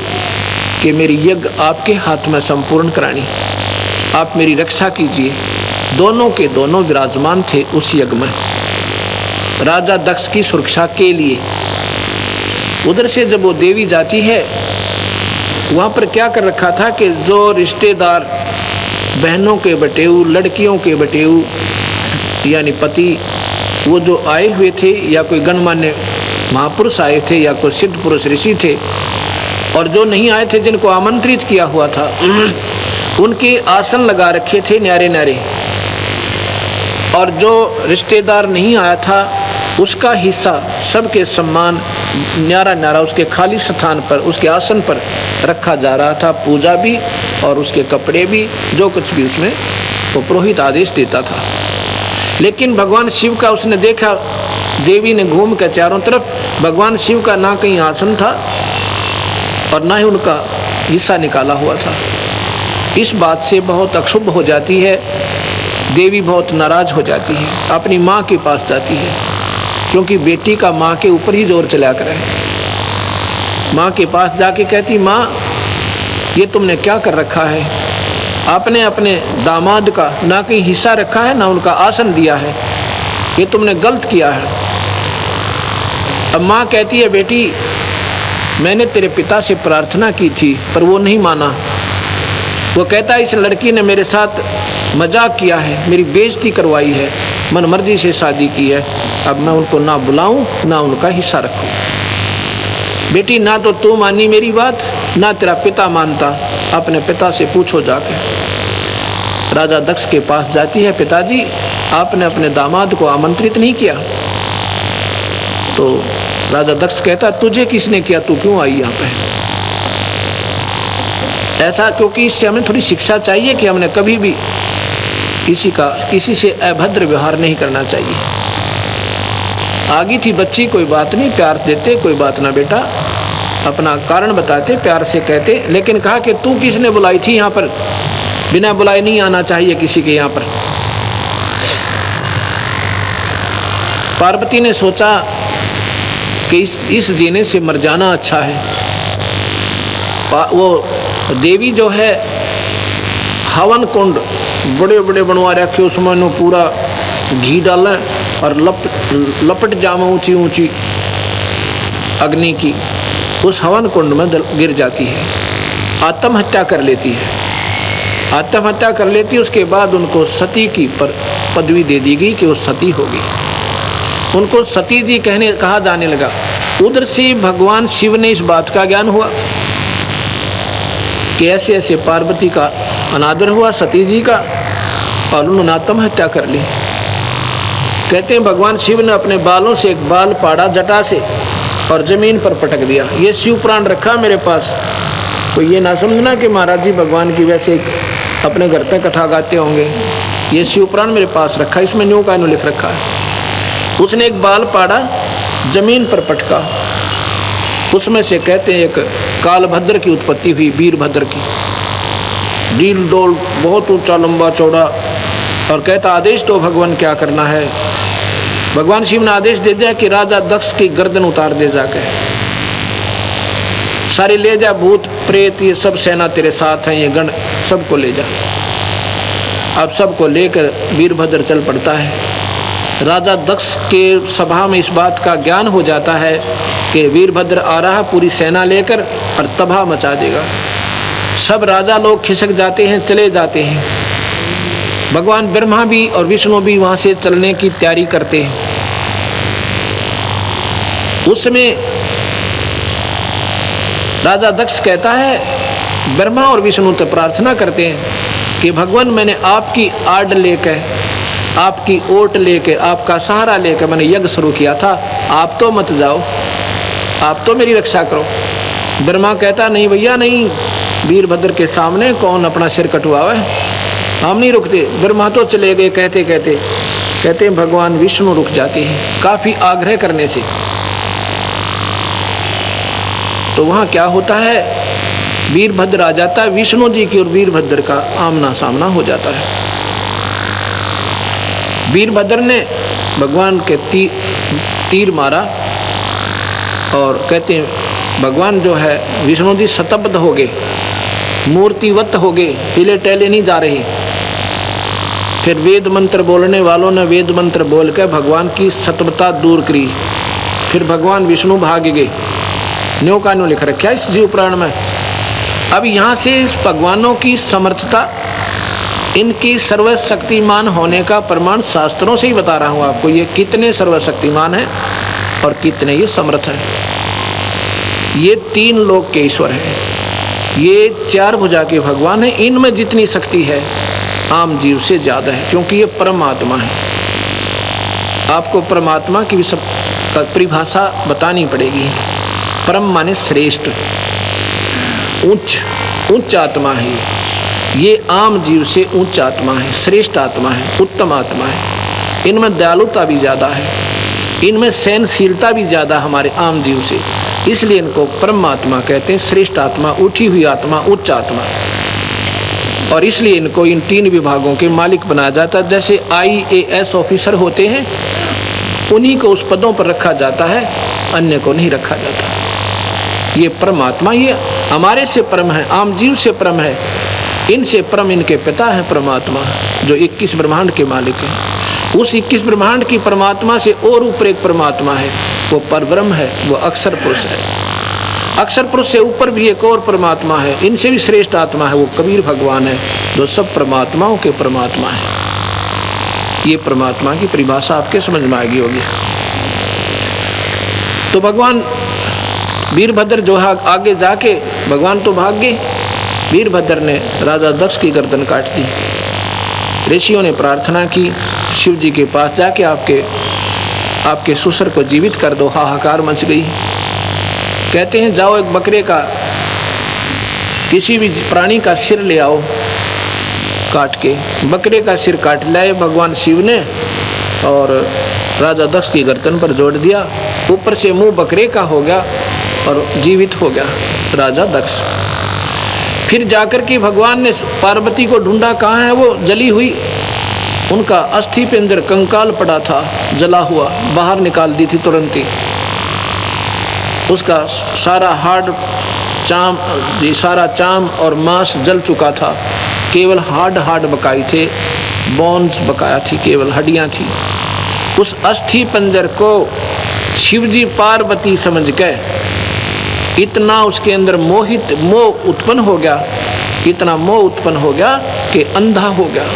कि मेरी यज्ञ आपके हाथ में संपूर्ण करानी, आप मेरी रक्षा कीजिए। दोनों के दोनों विराजमान थे उस यज्ञ में राजा दक्ष की सुरक्षा के लिए। उधर से जब वो देवी जाती है, वहाँ पर क्या कर रखा था कि जो रिश्तेदार बहनों के बटेऊ, लड़कियों के बटेऊ यानी पति, वो जो आए हुए थे या कोई गणमान्य महापुरुष आए थे या कोई सिद्ध पुरुष ऋषि थे, और जो नहीं आए थे जिनको आमंत्रित किया हुआ था, उनके आसन लगा रखे थे न्यारे न्यारे, और जो रिश्तेदार नहीं आया था उसका हिस्सा सबके सम्मान न्यारा न्यारा उसके खाली स्थान पर, उसके आसन पर रखा जा रहा था। पूजा भी और उसके कपड़े भी, जो कुछ भी उसमें वो पुरोहित आदेश देता था। लेकिन भगवान शिव का उसने देखा, देवी ने घूम कर चारों तरफ, भगवान शिव का ना कहीं आसन था और ना ही उनका हिस्सा निकाला हुआ था। इस बात से बहुत अक्षुब्ध हो जाती है देवी, बहुत नाराज हो जाती है, अपनी माँ के पास जाती है, क्योंकि बेटी का माँ के ऊपर ही जोर चला कर है। माँ के पास जाके कहती, माँ ये तुमने क्या कर रखा है, आपने अपने दामाद का ना कहीं हिस्सा रखा है ना उनका आसन दिया है, ये तुमने गलत किया है। अब माँ कहती है, बेटी मैंने तेरे पिता से प्रार्थना की थी पर वो नहीं माना, वो कहता है इस लड़की ने मेरे साथ मजाक किया है, मेरी बेइज्जती करवाई है, मन मर्जी से शादी की है, अब मैं उनको ना बुलाऊं ना उनका हिस्सा रखूं। बेटी ना तो तू मानी मेरी बात, ना तेरा पिता मानता, अपने पिता से पूछो जाके। राजा दक्ष के पास जाती है, पिताजी आपने अपने दामाद को आमंत्रित नहीं किया। तो राजा दक्ष कहता, तुझे किसने किया, तू क्यों आई यहाँ पे? ऐसा क्योंकि इससे हमें थोड़ी शिक्षा चाहिए कि हमने कभी भी किसी से अभद्र व्यवहार नहीं करना चाहिए। आगी थी बच्ची, कोई बात नहीं, प्यार देते, कोई बात ना बेटा, अपना कारण बताते, प्यार से कहते। लेकिन कहा कि तू किसने बुलाई थी यहाँ पर, बिना बुलाए नहीं आना चाहिए किसी के यहाँ पर। पार्वती ने सोचा कि इस जीने से मर जाना अच्छा है। वो देवी जो है हवन कुंड बड़े बड़े बनवा रखे, उसमें नो पूरा घी डालें और लपट जामे ऊंची ऊंची अग्नि की, उस हवन कुंड में गिर जाती है, आत्महत्या कर लेती है। आत्महत्या कर लेती, उसके बाद उनको सती की पदवी दे दी गई कि वो सती होगी। उनको सती जी कहा जाने लगा। उधर से भगवान शिव ने इस बात का ज्ञान हुआ कि ऐसे ऐसे पार्वती का अनादर हुआ सती जी का, और उन्होंने आत्महत्या कर ली। कहते हैं भगवान शिव ने अपने बालों से एक बाल पाड़ा जटा से और जमीन पर पटक दिया। ये शिव पुराण रखा मेरे पास, तो ये ना समझना कि महाराज जी भगवान की वैसे अपने घर पे कथा गाते होंगे। ये शिव पुराण मेरे पास रखा, इसमें न्यू का न्यू लिख रखा है। उसने एक बाल पाड़ा, जमीन पर पटका, उसमें से कहते हैं एक कालभद्र की उत्पत्ति हुई, वीरभद्र की। डील डोल बहुत ऊंचा लंबा चौड़ा, और कहता आदेश तो भगवान क्या करना है। भगवान शिव ने आदेश दे दिया कि राजा दक्ष की गर्दन उतार दे जाके, सारी ले जा, भूत प्रेत ये सब सेना तेरे साथ हैं, ये गण सबको ले जा। अब सबको लेकर वीरभद्र चल पड़ता है। राजा दक्ष के सभा में इस बात का ज्ञान हो जाता है कि वीरभद्र आ रहा पूरी सेना लेकर और तबाह मचा देगा। सब राजा लोग खिसक जाते हैं, चले जाते हैं। भगवान ब्रह्मा भी और विष्णु भी वहां से चलने की तैयारी करते हैं। उस समय राजा दक्ष कहता है, ब्रह्मा और विष्णु तो प्रार्थना करते हैं कि भगवान मैंने आपकी आड़ लेकर, आपकी ओट लेकर, आपका सहारा लेकर मैंने यज्ञ शुरू किया था, आप तो मत जाओ, आप तो मेरी रक्षा करो। ब्रह्मा कहता नहीं भैया नहीं, वीरभद्र के सामने कौन अपना सिर कटवावे, हम नहीं रुकते। ब्रह्मा तो चले गए। कहते भगवान विष्णु रुक जाते हैं काफी आग्रह करने से। तो वहां क्या होता है, वीरभद्र आ जाता है, विष्णु जी की और वीरभद्र का आमना सामना हो जाता है। वीरभद्र ने भगवान के तीर मारा, और कहते हैं भगवान जो है विष्णु जी स्तब्ध हो गए, मूर्तिवत हो गए, हिले टहले नहीं जा रहे। फिर वेद मंत्र बोलने वालों ने वेद मंत्र बोलकर भगवान की सतबता दूर करी। फिर भगवान विष्णु भाग गए। न्यू का न्यू लिख रखा है इस जीव पुराण में। अब यहाँ से इस भगवानों की समर्थता, इनकी सर्वशक्तिमान होने का प्रमाण शास्त्रों से ही बता रहा हूँ आपको। ये कितने सर्वशक्तिमान हैं और कितने ये समर्थ हैं। ये तीन लोक के ईश्वर हैं, ये चार भुजा के भगवान हैं। इनमें जितनी शक्ति है आम जीव से ज़्यादा है, क्योंकि ये परमात्मा है। आपको परमात्मा की भी सब परिभाषा बतानी पड़ेगी। परम माने श्रेष्ठ, उच्च आत्मा है। ये आम जीव से उच्च आत्मा है, श्रेष्ठ आत्मा है, उत्तम आत्मा है। इनमें दयालुता भी ज़्यादा है, इनमें सहनशीलता भी ज़्यादा हमारे आम जीव से, इसलिए इनको परमात्मा कहते हैं। श्रेष्ठ आत्मा, उठी हुई आत्मा, उच्च आत्मा। और इसलिए इनको इन तीन विभागों के मालिक बनाया जाता है। जैसे IAS ऑफिसर होते हैं, उन्हीं को उस पदों पर रखा जाता है, अन्य को नहीं रखा जाता। ये परमात्मा ये हमारे से परम है, आम जीव से परम है, इनसे परम इनके पिता है परमात्मा, जो 21 ब्रह्मांड के मालिक हैं। उस 21 ब्रह्मांड की परमात्मा से और ऊपर एक परमात्मा है, वो परब्रह्म है, वो अक्षर पुरुष है। अक्षर पुरुष से ऊपर भी एक और परमात्मा है, इनसे भी श्रेष्ठ आत्मा है, वो कबीर भगवान है, जो सब परमात्माओं के परमात्मा है। ये परमात्मा की परिभाषा आपके समझ में आ गई होगी। तो भगवान वीरभद्र जो है आगे जाके, भगवान तो भाग गए, वीरभद्र ने राजा दक्ष की गर्दन काट दी। ऋषियों ने प्रार्थना की शिव जी के पास जाके, आपके ससुर को जीवित कर दो। हाहाकार मच गई। कहते हैं जाओ एक बकरे का, किसी भी प्राणी का सिर ले आओ काट के। बकरे का सिर काट लाए भगवान शिव ने और राजा दक्ष की गर्दन पर जोड़ दिया। ऊपर से मुंह बकरे का हो गया और जीवित हो गया राजा दक्ष। फिर जाकर के भगवान ने पार्वती को ढूंढा, कहाँ है वो जली हुई। उनका अस्थि पिंजर कंकाल पड़ा था, जला हुआ, बाहर निकाल दी थी तुरंत ही। उसका सारा हाड़ चाम, सारा चाम और मांस जल चुका था। केवल हाड बकाई थे, बोन्स बकाया थी, केवल हड्डियां थी। उस अस्थि पंजर को शिवजी पार्वती समझ के इतना उसके अंदर मोह उत्पन्न हो गया, इतना मोह उत्पन्न हो गया कि अंधा हो गया।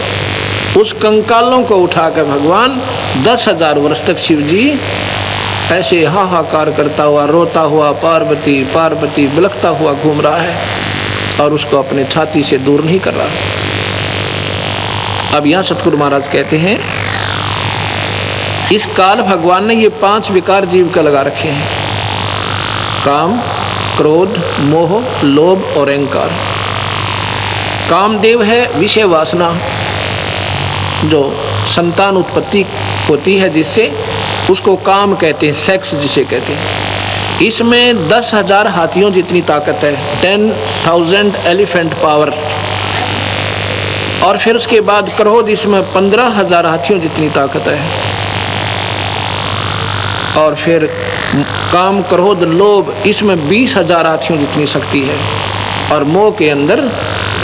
उस कंकालों को उठाकर भगवान 10,000 वर्ष तक शिवजी ऐसे हाहाकार करता हुआ, रोता हुआ, पार्वती पार्वती बिलखता हुआ घूम रहा है और उसको अपने छाती से दूर नहीं कर रहा। अब यहाँ सतगुरु महाराज कहते हैं, इस काल भगवान ने ये 5 विकार जीव का लगा रखे हैं, काम, क्रोध, मोह, लोभ और अहंकार। कामदेव है विषय वासना, जो संतान उत्पत्ति होती है जिससे, उसको काम कहते हैं, सेक्स जिसे कहते हैं। इसमें 10,000 हाथियों जितनी ताकत है, 10,000 एलिफेंट पावर। और फिर उसके बाद क्रोध, इसमें 15,000 हाथियों जितनी ताकत है। और फिर काम, क्रोध, लोभ, इसमें 20,000 हाथियों जितनी शक्ति है। और मोह के अंदर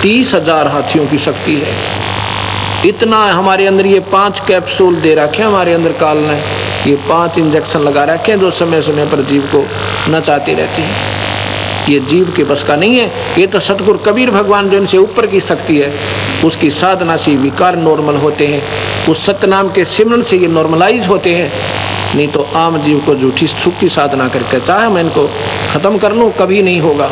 30,000 हाथियों की शक्ति है। इतना हमारे अंदर ये 5 कैप्सूल दे रखे हैं हमारे अंदर काल ने, ये 5 इंजेक्शन लगा रखे हैं जो समय समय पर जीव को नचाती रहती हैं। ये जीव के बस का नहीं है। ये तो सतगुरु कबीर भगवान जो इनसे ऊपर की शक्ति है, उसकी साधना से विकार नॉर्मल होते हैं, उस सतनाम के सिमरन से ये नॉर्मलाइज होते हैं। नहीं तो आम जीव को झूठी सुख की साधना करके चाहे मैं इनको खत्म कर लूँ, कभी नहीं होगा।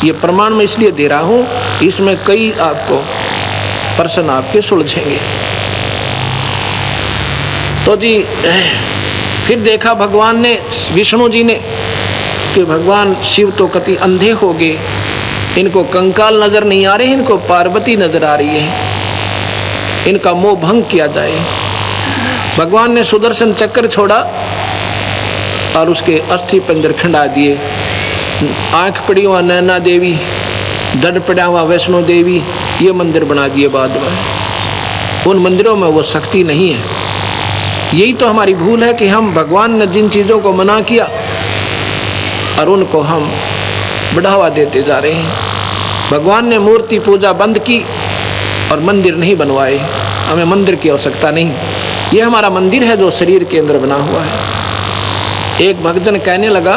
ये प्रमाण मैं इसलिए दे रहा हूँ, इसमें कई आपको प्रश्न आपके सुलझेंगे। तो जी फिर देखा भगवान ने, विष्णु जी ने, कि भगवान शिव तो कति अंधे हो गए, इनको कंकाल नजर नहीं आ रहे, इनको पार्वती नजर आ रही है, इनका मोह भंग किया जाए। भगवान ने सुदर्शन चक्र छोड़ा और उसके अस्थि पंजर खंडा दिए। आंख पड़ी हुआ नैना देवी, डर पड़ा हुआ वैष्णो देवी, ये मंदिर बना दिए बाद में। उन मंदिरों में वो शक्ति नहीं है। यही तो हमारी भूल है कि हम भगवान ने जिन चीज़ों को मना किया और उनको हम बढ़ावा देते जा रहे हैं। भगवान ने मूर्ति पूजा बंद की और मंदिर नहीं बनवाए। हमें मंदिर की आवश्यकता नहीं, ये हमारा मंदिर है जो शरीर के अंदर बना हुआ है। एक भक्तजन कहने लगा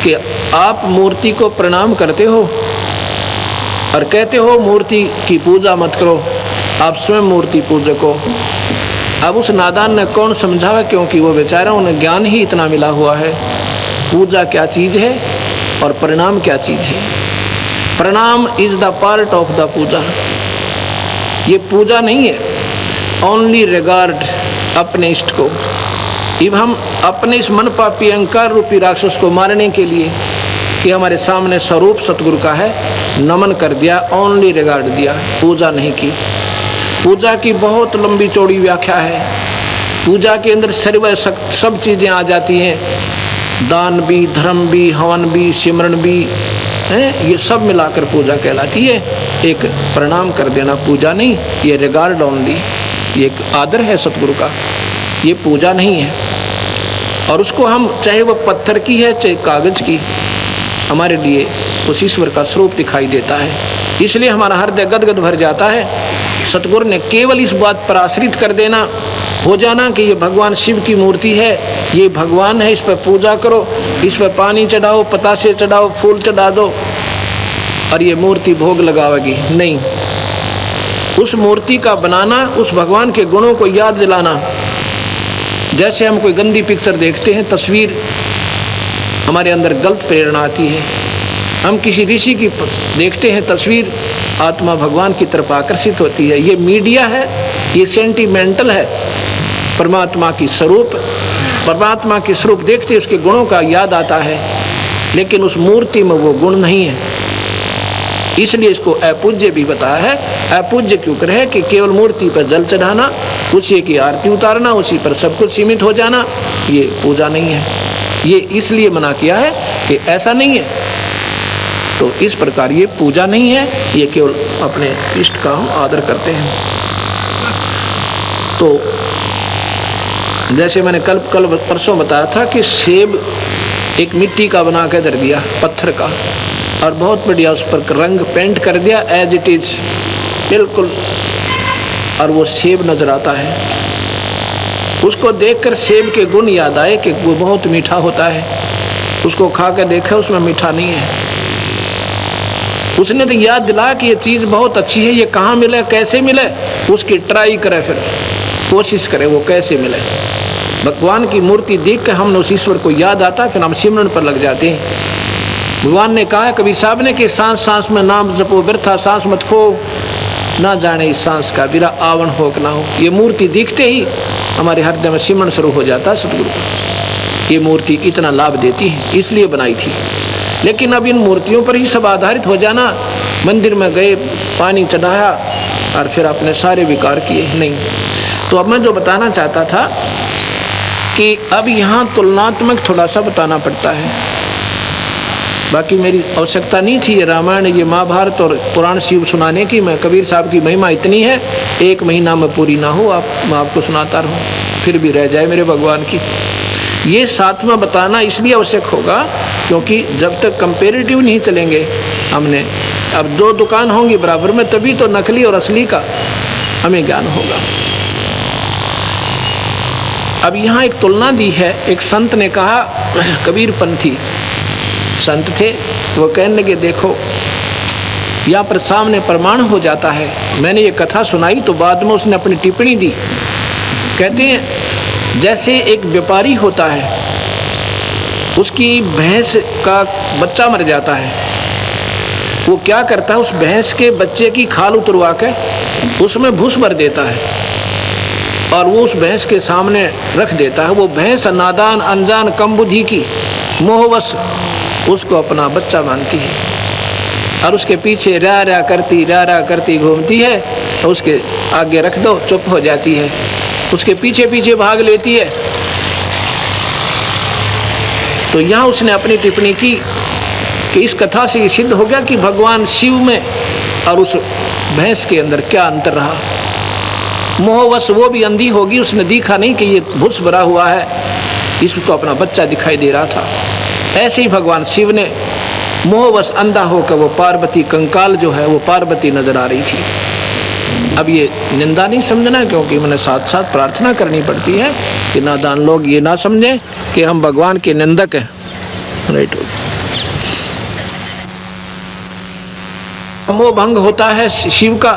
कि आप मूर्ति को प्रणाम करते हो और कहते हो मूर्ति की पूजा मत करो, आप स्वयं मूर्ति पूजक हो। अब उस नादान ने कौन समझावा, क्योंकि वो बेचारा, उन्हें ज्ञान ही इतना मिला हुआ है पूजा क्या चीज़ है और प्रणाम क्या चीज़ है। Pranam is the part of the puja. ये पूजा नहीं है, ओनली रिगार्ड अपने इष्ट को। अब हम अपने इस मन पापी अहंकार रूपी राक्षस को मारने के लिए कि हमारे सामने स्वरूप सतगुरु का है, नमन कर दिया, ओनली रिगार्ड दिया, पूजा नहीं की। पूजा की बहुत लंबी चौड़ी व्याख्या है। पूजा के अंदर सब चीज़ें आ जाती हैं, दान भी, धर्म भी, हवन भी, सिमरन भी है, ये सब मिलाकर पूजा कहलाती है। एक प्रणाम कर देना पूजा नहीं, ये रिगार्ड ओनली, ये एक आदर है सतगुरु का, ये पूजा नहीं है। और उसको हम, चाहे वो पत्थर की है चाहे कागज की, हमारे लिए उस ईश्वर का स्वरूप दिखाई देता है। इसलिए हमारा हृदय गदगद भर जाता है। सतगुरु ने केवल इस बात पर आश्रित कर देना, हो जाना कि ये भगवान शिव की मूर्ति है, ये भगवान है, इस पर पूजा करो, इस पर पानी चढ़ाओ, पतासे चढ़ाओ, फूल चढ़ा दो और ये मूर्ति भोग लगावेगी। नहीं, उस मूर्ति का बनाना, उस भगवान के गुणों को याद दिलाना। जैसे हम कोई गंदी पिक्चर देखते हैं, तस्वीर, हमारे अंदर गलत प्रेरणा आती है। हम किसी ऋषि की देखते हैं तस्वीर, आत्मा भगवान की तरफ आकर्षित होती है। ये मीडिया है, ये सेंटिमेंटल है। परमात्मा की स्वरूप, परमात्मा के स्वरूप देखते उसके गुणों का याद आता है, लेकिन उस मूर्ति में वो गुण नहीं है। इसलिए इसको अपूज्य भी बताया है। अपूज्य क्यों करे कि केवल मूर्ति पर जल चढ़ाना, उसी की आरती उतारना, उसी पर सब कुछ सीमित हो जाना, ये पूजा नहीं है। ये इसलिए मना किया है कि ऐसा नहीं है। तो इस प्रकार ये पूजा नहीं है, ये केवल अपने इष्ट का हम आदर करते हैं। तो जैसे मैंने कल परसों बताया था कि सेब एक मिट्टी का बना के धर दिया, पत्थर का, और बहुत बढ़िया उस पर रंग पेंट कर दिया एज इट इज, बिल्कुल, और वो सेब नजर आता है। उसको देखकर सेब के गुण याद आए कि वो बहुत मीठा होता है। उसको खा कर देखा, उसमें मीठा नहीं है। उसने तो याद दिलाया कि ये चीज़ बहुत अच्छी है, ये कहाँ मिले, कैसे मिले, उसकी ट्राई करे, फिर कोशिश करे वो कैसे मिले। भगवान की मूर्ति देख कर हमने उस ईश्वर को याद आता है, फिर हम सिमरन पर लग जाते हैं। भगवान ने कहा है कबीर साहब ने कि सांस सांस में नाम जपो व्यर्था सांस मत खो, ना जाने इस सांस का बिरा आवन हो कि ना हो। ये मूर्ति दिखते ही हमारे हृदय में सिमरन शुरू हो जाता है सतगुरु को। ये मूर्ति इतना लाभ देती है, इसलिए बनाई थी। लेकिन अब इन मूर्तियों पर ही सब आधारित हो जाना, मंदिर में गए, पानी चढ़ाया और फिर अपने सारे विकार किए, नहीं। तो अब मैं जो बताना चाहता था कि अब यहाँ तुलनात्मक थोड़ा सा बताना पड़ता है। बाकी मेरी आवश्यकता नहीं थी ये रामायण, ये महाभारत और पुराण शिव सुनाने की। मैं कबीर साहब की महिमा इतनी है, 1 महीना में पूरी ना हो, मैं आपको सुनाता रहूँ, फिर भी रह जाए मेरे भगवान की। ये साथ में बताना इसलिए आवश्यक होगा क्योंकि जब तक कंपेरेटिव नहीं चलेंगे हमने, अब 2 दुकान होंगी बराबर में, तभी तो नकली और असली का हमें ज्ञान होगा। अब यहाँ एक तुलना दी है। एक संत ने कहा, कबीर पंथी संत थे, वो कहने लगे देखो यहाँ पर सामने प्रमाण हो जाता है। मैंने ये कथा सुनाई तो बाद में उसने अपनी टिप्पणी दी। कहते हैं जैसे एक व्यापारी होता है, उसकी भैंस का बच्चा मर जाता है, वो क्या करता है, उस भैंस के बच्चे की खाल उतरवा के उसमें भूस भर देता है और वो उस भैंस के सामने रख देता है। वो भैंस नादान अनजान कम बुद्धि की मोहवश उसको अपना बच्चा मानती है और उसके पीछे रा रा करती घूमती है, तो उसके आगे रख दो चुप हो जाती है, उसके पीछे पीछे भाग लेती है। तो यहाँ उसने अपनी टिप्पणी की कि इस कथा से ये सिद्ध हो गया कि भगवान शिव में और उस भैंस के अंदर क्या अंतर रहा। मोहवश वो भी अंधी होगी, उसने देखा नहीं कि ये भूस भरा हुआ है, इसको अपना बच्चा दिखाई दे रहा था। ऐसे ही भगवान शिव ने मोहवश अंधा होकर वो पार्वती कंकाल जो है वो पार्वती नजर आ रही थी। अब ये निंदा नहीं समझना, क्योंकि मैंने साथ साथ प्रार्थना करनी पड़ती है कि नादान लोग ये ना समझें कि हम भगवान के निंदक हैं। राइट, मोह भंग होता है शिव का,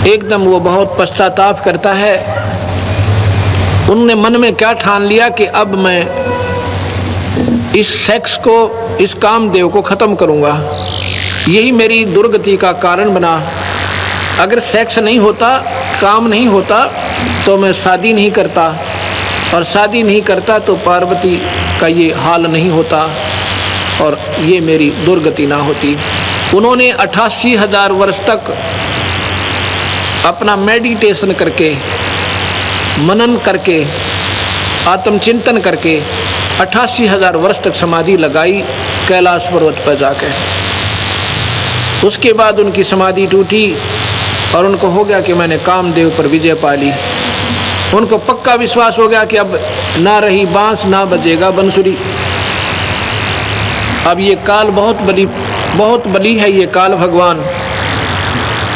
एकदम वो बहुत पश्चाताप करता है। उनने मन में क्या ठान लिया कि अब मैं इस सेक्स को, इस कामदेव को ख़त्म करूँगा, यही मेरी दुर्गति का कारण बना। अगर सेक्स नहीं होता, काम नहीं होता, तो मैं शादी नहीं करता, और शादी नहीं करता तो पार्वती का ये हाल नहीं होता और ये मेरी दुर्गति ना होती। उन्होंने 88,000 वर्ष तक अपना मेडिटेशन करके, मनन करके, आत्मचिंतन करके 88,000 वर्ष तक समाधि लगाई कैलाश पर्वत पर जाकर। उसके बाद उनकी समाधि टूटी और उनको हो गया कि मैंने कामदेव पर विजय पा ली। उनको पक्का विश्वास हो गया कि अब ना रही बांस ना बजेगा बंसुरी। अब ये काल बहुत बली है ये काल भगवान।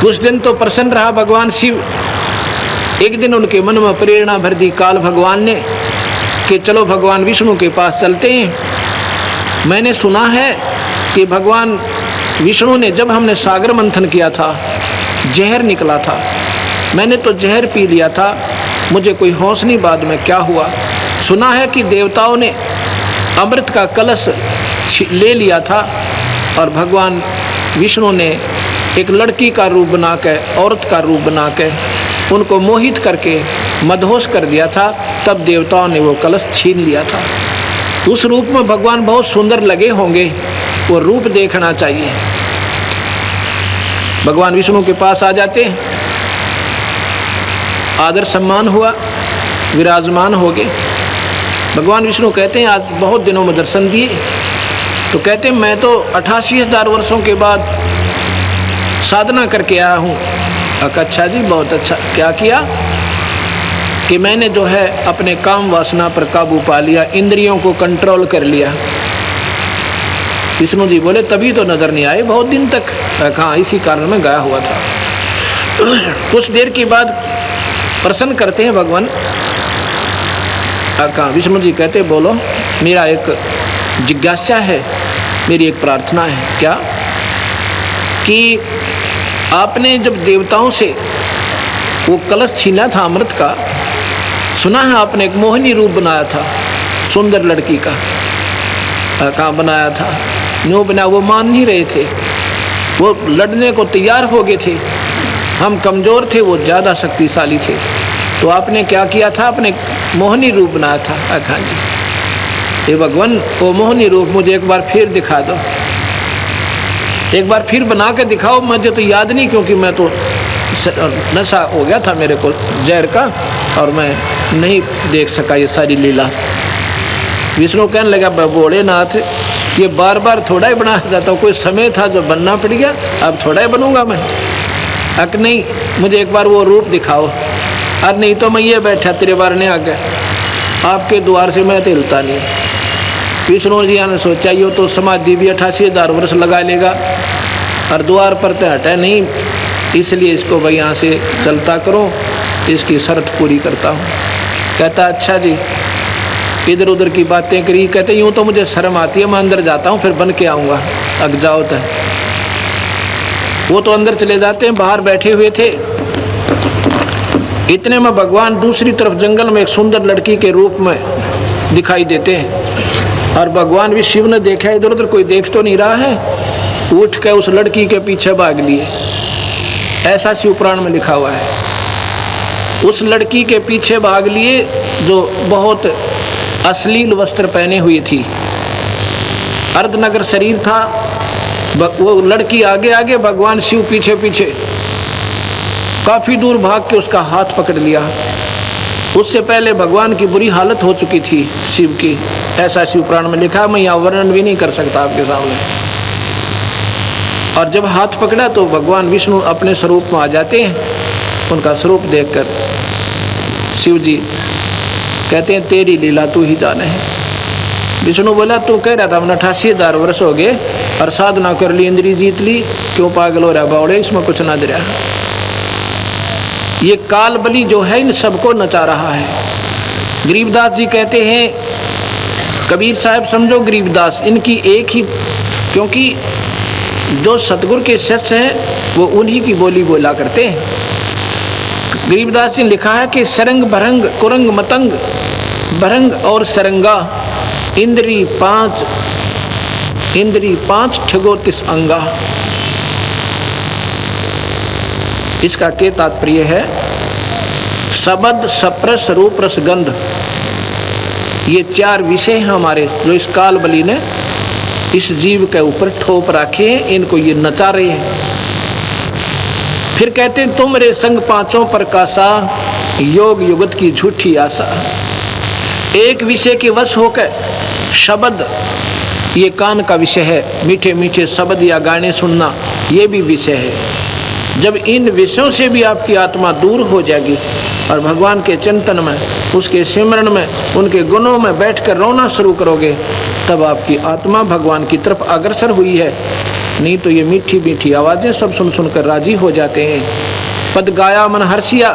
उस दिन तो प्रसन्न रहा भगवान शिव। एक दिन उनके मन में प्रेरणा भर दी काल भगवान ने कि चलो भगवान विष्णु के पास चलते हैं। मैंने सुना है कि भगवान विष्णु ने, जब हमने सागर मंथन किया था, जहर निकला था, मैंने तो जहर पी लिया था, मुझे कोई होश नहीं बाद में क्या हुआ। सुना है कि देवताओं ने अमृत का कलश ले लिया था और भगवान विष्णु ने एक लड़की का रूप बना के, औरत का रूप बना के उनको मोहित करके मदहोश कर दिया था। तब देवताओं ने वो कलश छीन लिया था। उस रूप में भगवान बहुत सुंदर लगे होंगे, वो रूप देखना चाहिए। भगवान विष्णु के पास आ जाते हैं, आदर सम्मान हुआ, विराजमान हो गए। भगवान विष्णु कहते हैं आज बहुत दिनों में दर्शन दिए। तो कहते हैं मैं तो 88,000 वर्षों के बाद साधना करके आया हूँ। अच्छा जी, बहुत अच्छा। क्या किया? कि मैंने जो है अपने काम वासना पर काबू पा लिया, इंद्रियों को कंट्रोल कर लिया। विष्णु जी बोले तभी तो नजर नहीं आए बहुत दिन तक। कहाँ, इसी कारण में गया हुआ था। कुछ देर के बाद प्रसन्न करते हैं भगवान। कहाँ, विष्णु जी कहते बोलो, मेरा एक जिज्ञासा है, मेरी एक प्रार्थना है। क्या? कि आपने जब देवताओं से वो कलश छीना था अमृत का, सुना है आपने एक मोहिनी रूप बनाया था सुंदर लड़की का। कहाँ बनाया था? न्यू बना, वो मान नहीं रहे थे, वो लड़ने को तैयार हो गए थे। हम कमज़ोर थे, वो ज़्यादा शक्तिशाली थे। तो आपने क्या किया था? अपने मोहिनी रूप बनाया था। हाँ जी, ये भगवान वो मोहिनी रूप मुझे एक बार फिर दिखा दो, एक बार फिर बना के दिखाओ। मुझे तो याद नहीं, क्योंकि मैं तो नशा हो गया था मेरे को जहर का, और मैं नहीं देख सका ये सारी लीला। विष्णु कहने लगा, भोलेनाथ ये बार बार थोड़ा ही बनाया जाता, कोई समय था जब बनना पड़ गया, अब थोड़ा ही बनूंगा मैं। अक नहीं, मुझे एक बार वो रूप दिखाओ। अरे नहीं तो मैं ये बैठा तेरे बार ने आ गया, आपके द्वार से मैं तो हिलता नहीं। विष्णु जी ने सोचा ये तो समाधि भी 88,000 वर्ष लगा लेगा और द्वार पर तो हटा नहीं, इसलिए इसको भाई यहाँ से चलता करो, इसकी शर्त पूरी करता हूँ। कहता अच्छा जी। इधर उधर की बातें करी। कहते यूँ तो मुझे शर्म आती है, मैं अंदर जाता हूँ फिर बन के आऊँगा, अग जाओ तो। वो तो अंदर चले जाते हैं, बाहर बैठे हुए थे। इतने में भगवान दूसरी तरफ जंगल में एक सुंदर लड़की के रूप में दिखाई देते हैं। और भगवान भी शिव ने देखा इधर उधर कोई देख तो नहीं रहा है, उठ के उस लड़की के पीछे भाग लिए। ऐसा शिव पुराण में लिखा हुआ है। उस लड़की के पीछे भाग लिए जो बहुत अश्लील वस्त्र पहने हुई थी, अर्धनगर शरीर था। वो लड़की आगे आगे, भगवान शिव पीछे पीछे। काफी दूर भाग के उसका हाथ पकड़ लिया। उससे पहले भगवान की बुरी हालत हो चुकी थी शिव की, ऐसा शिव पुराण में लिखा, मैं यहाँ वर्णन भी नहीं कर सकता आपके सामने। और जब हाथ पकड़ा तो भगवान विष्णु अपने स्वरूप में आ जाते हैं। उनका स्वरूप देखकर शिव जी कहते हैं तेरी लीला तू ही जाने है। विष्णु बोला तू कह रहा था मैंने 88,000 वर्ष हो गए और साधना कर ली, इंद्री जीत ली, क्यों पागल हो रहा बावड़े, इसमें कुछ ना दे रहा। ये काल बलि जो है इन सबको नचा रहा है। गरीबदास जी कहते हैं, कबीर साहब समझो गरीबदास इनकी एक ही, क्योंकि जो सतगुरु के शिष्य हैं वो उन्हीं की बोली बोला करते हैं। गरीबदास जी ने लिखा है कि सरंग भरंग कुरंग मतंग भरंग और सरंगा इंद्री पांच ठगो तिस अंगा। इसका क्या तात्पर्य है? शब्द सप्रस रूप रस गंध, ये 4 विषय हैं हमारे, जो इस काल बलि ने इस जीव के ऊपर ठोप रखे हैं, इनको ये नचा रहे हैं। फिर कहते हैं तुम रे संग पांचों प्रकाशा, योग युगत की झूठी आशा। एक विषय के वश होकर शब्द, ये कान का विषय है, मीठे मीठे शब्द या गाने सुनना ये भी विषय है। जब इन विषयों से भी आपकी आत्मा दूर हो जाएगी और भगवान के चिंतन में, उसके सिमरन में, उनके गुणों में बैठकर रोना शुरू करोगे, तब आपकी आत्मा भगवान की तरफ अग्रसर हुई है। नहीं तो ये मीठी मीठी आवाज़ें सब सुन सुनकर राजी हो जाते हैं। पद गाया मन हर्षिया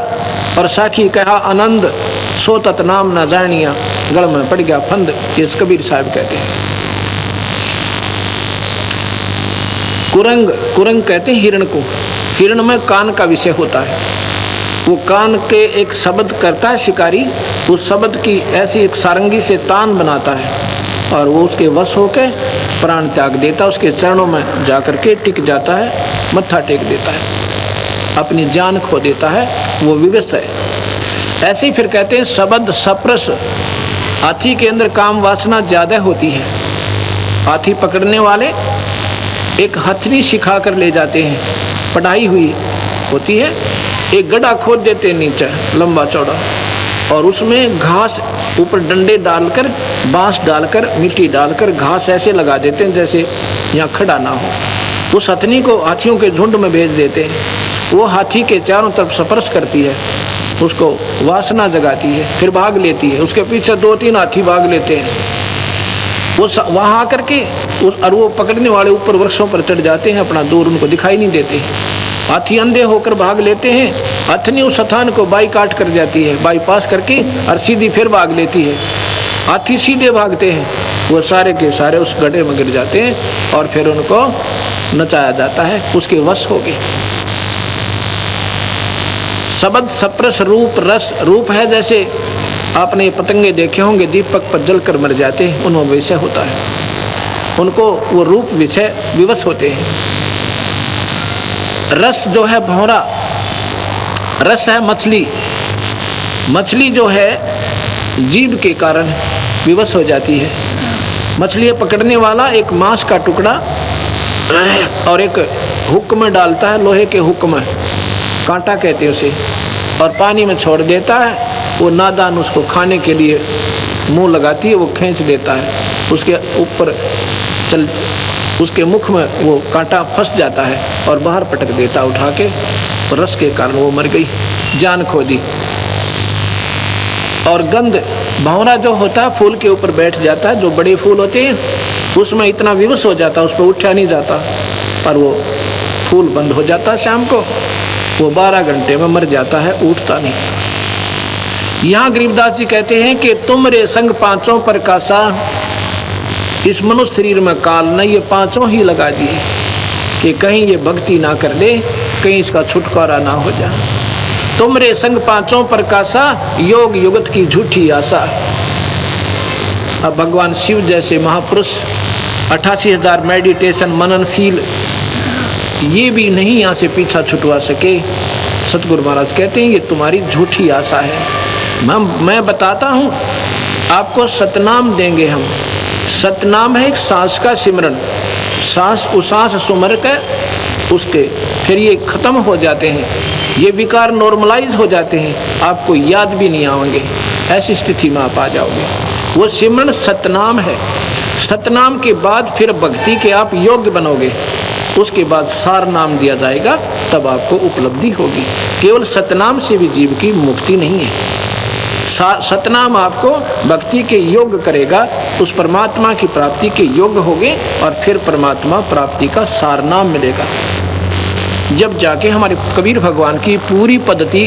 और साखी कहा आनंद, सो तत नाम न जानिया, गढ़ में पड़ गया फंद, ये कबीर साहब कहते हैं। कुरंग, कुरंग कहते हैं हिरण को। हिरण में कान का विषय होता है। वो कान के एक शब्द करता है शिकारी, उस शब्द की ऐसी एक सारंगी से तान बनाता है और वो उसके वश होकर प्राण त्याग देता, उसके चरणों में जाकर के टिक जाता है, मत्था टेक देता है, अपनी जान खो देता है, वो विवश है। ऐसे ही फिर कहते हैं शब्द सप्रस, हाथी के अंदर काम वासना ज़्यादा होती है। हाथी पकड़ने वाले एक हथनी सिखा कर ले जाते हैं, पढ़ाई हुई होती है, एक गड्ढा खोद देते हैं नीचे लंबा चौड़ा, और उसमें घास ऊपर डंडे डालकर, बांस डालकर, मिट्टी डालकर घास ऐसे लगा देते हैं जैसे यहाँ खड़ा ना हो। उस हथनी को हाथियों के झुंड में भेज देते हैं। वो हाथी के चारों तरफ स्पर्श करती है, उसको वासना जगाती है, फिर भाग लेती है। उसके पीछे 2-3 हाथी भाग लेते हैं। वो वहाँ आकर के और वो पकड़ने वाले ऊपर वृक्षों पर चढ़ जाते हैं, अपना दूर उनको दिखाई नहीं देते। हाथी अंधे होकर भाग लेते हैं, हथनी उस स्थान को बाई काट कर जाती है, बाईपास करके और सीधी फिर भाग लेती है। हाथी सीधे भागते हैं, वो सारे के सारे उस गड्ढे में गिर जाते हैं और फिर उनको नचाया जाता है, उसके वश हो गए। शब्द सप्रस रूप रस, रूप है जैसे आपने पतंगे देखे होंगे दीपक पर जलकर मर जाते हैं, उनमें विषय होता है, उनको वो रूप विषय विवश होते हैं। रस जो है भौरा, रस है मछली, मछली जो है जीभ के कारण विवश हो जाती है। मछली पकड़ने वाला एक मांस का टुकड़ा और एक हुक में डालता है, लोहे के हुक में, कांटा कहते हैं उसे, और पानी में छोड़ देता है। वो नादान उसको खाने के लिए मुंह लगाती है, वो खींच देता है, उसके ऊपर चल उसके मुख में वो कांटा फंस जाता है और बाहर पटक देता उठा के, रस के कारण वो मर गई, जान खो दी। और गंध, भंवरा जो होता है फूल के ऊपर बैठ जाता है, जो बड़े फूल होते हैं उसमें इतना विवश हो जाता है, उस पर उठा नहीं जाता, पर वो फूल बंद हो जाता है शाम को, वो 12 घंटे में मर जाता है, उठता नहीं। यहाँ गरीबदास जी कहते हैं कि तुमरे संग पांचों पर कासा, इस मनुष्य शरीर में काल ने ये पांचों ही लगा दिए कि कहीं ये भक्ति ना कर ले, कहीं इसका छुटकारा ना हो जाए। तुमरे संग पांचों पर कासा, योग युगत की झूठी आशा। अब भगवान शिव जैसे महापुरुष 88,000 मेडिटेशन मननशील, ये भी नहीं यहाँ से पीछा छुटवा सके। सतगुरु महाराज कहते हैं ये तुम्हारी झूठी आशा है। मैं बताता हूँ आपको, सतनाम देंगे हम। सतनाम है एक सांस का सिमरन, सांस उसांस सुमर कर उसके फिर ये खत्म हो जाते हैं, ये विकार नॉर्मलाइज हो जाते हैं, आपको याद भी नहीं आएंगे, ऐसी स्थिति में आप आ जाओगे। वो सिमरन सतनाम है। सतनाम के बाद फिर भक्ति के आप योग्य बनोगे, उसके बाद सार नाम दिया जाएगा, तब आपको उपलब्धि होगी। केवल सतनाम से भी जीव की मुक्ति नहीं है, सतनाम आपको भक्ति के योग्य करेगा, उस परमात्मा की प्राप्ति के योग्य होगे और फिर परमात्मा प्राप्ति का सार नाम मिलेगा। जब जाके हमारे कबीर भगवान की पूरी पद्धति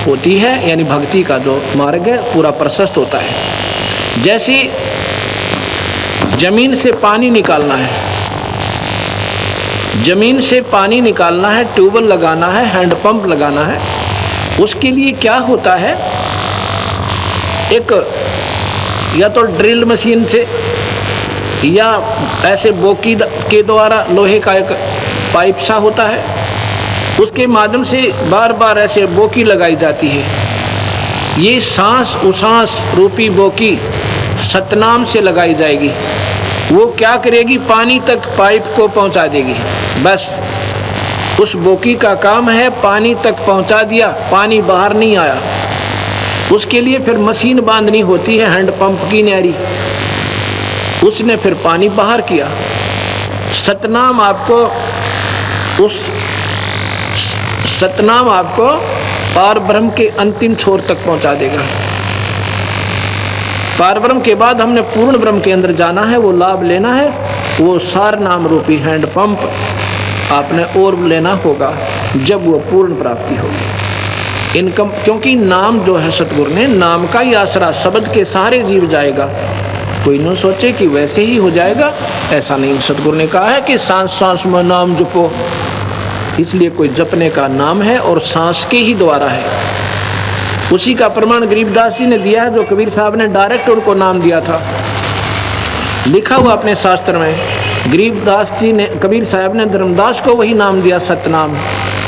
होती है, यानी भक्ति का जो मार्ग है पूरा प्रशस्त होता है। जैसे जमीन से पानी निकालना है, जमीन से पानी निकालना है, ट्यूबवेल लगाना है, हैंडपंप लगाना है, उसके लिए क्या होता है, एक या तो ड्रिल मशीन से या ऐसे बोकी के द्वारा लोहे का एक पाइप सा होता है, उसके माध्यम से बार बार ऐसे बोकी लगाई जाती है। ये सांस उसांस रूपी बोकी सतनाम से लगाई जाएगी, वो क्या करेगी, पानी तक पाइप को पहुंचा देगी। बस उस बोकी का काम है पानी तक पहुंचा दिया, पानी बाहर नहीं आया। उसके लिए फिर मशीन बांधनी होती है, हैंडपंप की न्यारी, उसने फिर पानी बाहर किया। सतनाम आपको सतनाम आपको पार ब्रह्म के अंतिम छोर तक पहुंचा देगा। पार ब्रह्म के बाद हमने पूर्ण ब्रह्म के अंदर जाना है, वो लाभ लेना है, वो सार नाम रूपी हैंडपंप आपने और लेना होगा, जब वो पूर्ण प्राप्ति होगी। इनकम, क्योंकि नाम जो है सतगुरु ने, नाम का ही आसरा, शब्द के सहारे जीव जाएगा। कोई न सोचे कि वैसे ही हो जाएगा, ऐसा नहीं। सतगुरु ने कहा है कि सांस सांस में नाम जपो, इसलिए कोई जपने का नाम है और सांस के ही द्वारा है। उसी का प्रमाण गरीबदास जी ने दिया है, जो कबीर साहब ने डायरेक्ट उनको नाम दिया था। लिखा हुआ अपने शास्त्र में, गरीबदास जी ने, कबीर साहब ने धर्मदास को वही नाम दिया, सतनाम।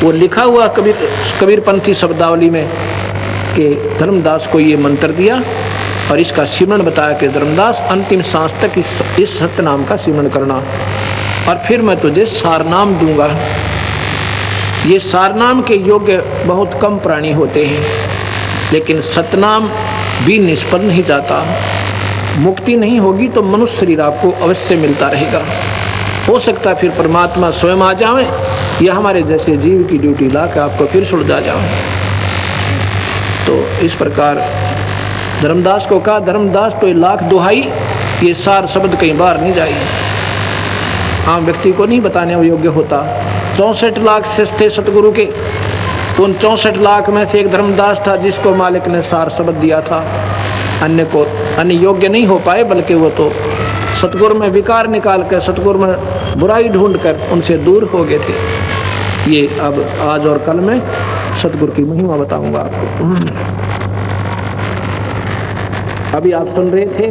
वो लिखा हुआ कबीरपंथी शब्दावली में कि धर्मदास को ये मंत्र दिया और इसका सिमरन बताया कि धर्मदास अंतिम सांस तक इस सतनाम का सिमरन करना, और फिर मैं तुझे सारनाम दूंगा। ये सारनाम के योग्य बहुत कम प्राणी होते हैं, लेकिन सतनाम भी निष्फल नहीं जाता। मुक्ति नहीं होगी तो मनुष्य शरीर आपको अवश्य मिलता रहेगा। हो सकता फिर परमात्मा स्वयं आ जाए या हमारे जैसे जीव की ड्यूटी ला के आपको फिर सुलझा जाए। तो इस प्रकार धर्मदास को कहा, धर्मदास तो लाख दुहाई ये सार शब्द कहीं बाहर नहीं जाएगी, आम व्यक्ति को नहीं बताने योग्य होता। 64 लाख शिष्य थे सतगुरु के, उन 64 लाख में से एक धर्मदास था जिसको मालिक ने सार शब्द दिया था। अन्य योग्य नहीं हो पाए, बल्कि वो तो सतगुरु में विकार निकाल कर, सतगुरु में बुराई ढूंढ कर उनसे दूर हो गए थे। ये अब आज और कल में सतगुरु की महिमा बताऊंगा आपको। अभी आप सुन रहे थे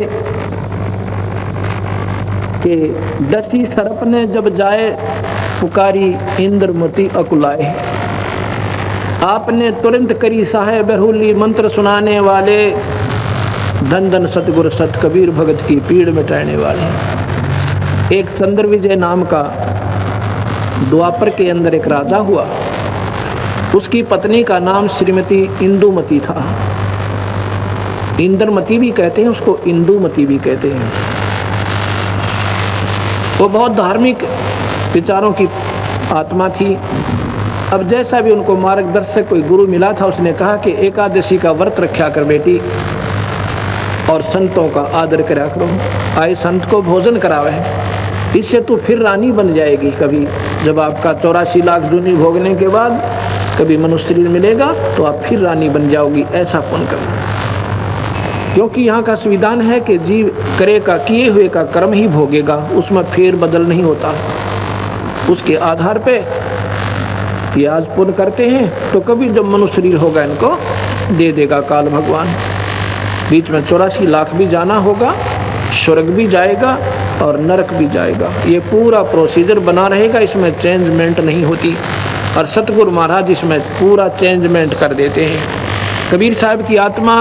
कि दसी सरप ने जब जाए पुकारी इंद्रमती अकुलाए, आपने तुरंत करी साहे बरहुली मंत्र सुनाने वाले, धन धन सतगुरु सत कबीर भगत की पीड़ मिटाने वाले। एक चंद्र विजय नाम का द्वापर के अंदर एक राजा हुआ, उसकी पत्नी का नाम श्रीमती इंदुमती था। इंद्रमती भी कहते हैं उसको, इंदुमती भी कहते हैं। वो बहुत धार्मिक विचारों की आत्मा थी। अब जैसा भी उनको मार्गदर्शक कोई गुरु मिला था, उसने कहा कि एकादशी का व्रत रखा कर बेटी, और संतों का आदर करा करो, आए संत को भोजन करावे, इससे तू फिर रानी बन जाएगी। कभी जब आपका 84 लाख जूनी भोगने के बाद कभी मनुष्य शरीर मिलेगा तो आप फिर रानी बन जाओगी, ऐसा पुण्य करना। क्योंकि यहाँ का संविधान है कि जीव करे का किए हुए का कर्म ही भोगेगा, उसमें फेर बदल नहीं होता। उसके आधार पे ये आज पुण्य करते हैं तो कभी जब मनुष्य शरीर होगा इनको दे देगा काल भगवान। बीच में 84 लाख भी जाना होगा, स्वर्ग भी जाएगा और नरक भी जाएगा। ये पूरा प्रोसीजर बना रहेगा, इसमें चेंजमेंट नहीं होती। और सतगुरु महाराज इसमें पूरा चेंजमेंट कर देते हैं। कबीर साहब की आत्मा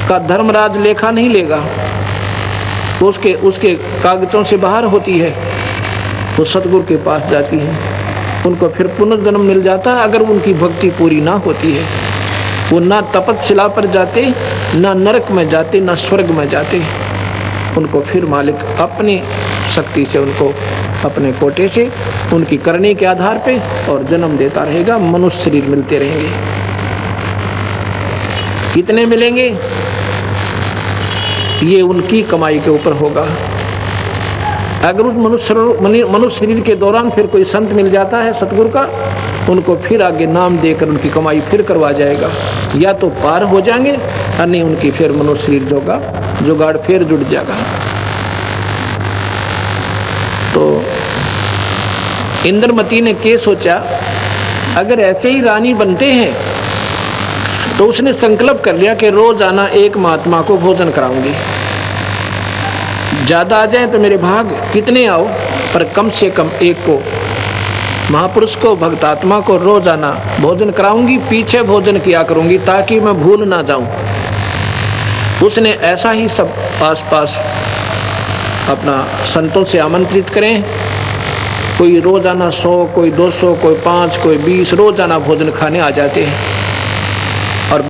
का धर्मराज लेखा नहीं लेगा, उसके कागजों से बाहर होती है, वो सतगुरु के पास जाती है, उनको फिर पुनर्जन्म मिल जाता है। अगर उनकी भक्ति पूरी ना होती है, वो ना तपतशिला पर जाते, ना नरक में जाते, ना स्वर्ग में जाते। उनको फिर मालिक अपनी शक्ति से, उनको अपने कोटे से, उनकी करने के आधार पे और जन्म देता रहेगा, मनुष्य शरीर मिलते रहेंगे। कितने मिलेंगे ये उनकी कमाई के ऊपर होगा। अगर उस मनुष्य शरीर के दौरान फिर कोई संत मिल जाता है सतगुरु का, उनको फिर आगे नाम देकर उनकी कमाई फिर करवा जाएगा, या तो पार हो जाएंगे और नहीं उनकी फिर मनुष्य शरीर जोगा जुगाड़ फिर जुड़ जाएगा। तो इंद्रमती ने क्या सोचा, अगर ऐसे ही रानी बनते हैं तो उसने संकल्प कर लिया कि रोज आना एक महात्मा को भोजन कराऊंगी। ज्यादा आ जाए तो मेरे भाग, कितने आओ पर कम से कम एक को, महापुरुष को, भक्तात्मा को रोज आना भोजन कराऊंगी। पीछे भोजन किया करूंगी ताकि मैं भूल ना जाऊं। उसने ऐसा ही सब आसपास अपना संतों से आमंत्रित करें। कोई रोजाना 100, कोई 200, कोई 5, कोई 20 रोजाना भोजन खाने आ जाते हैं।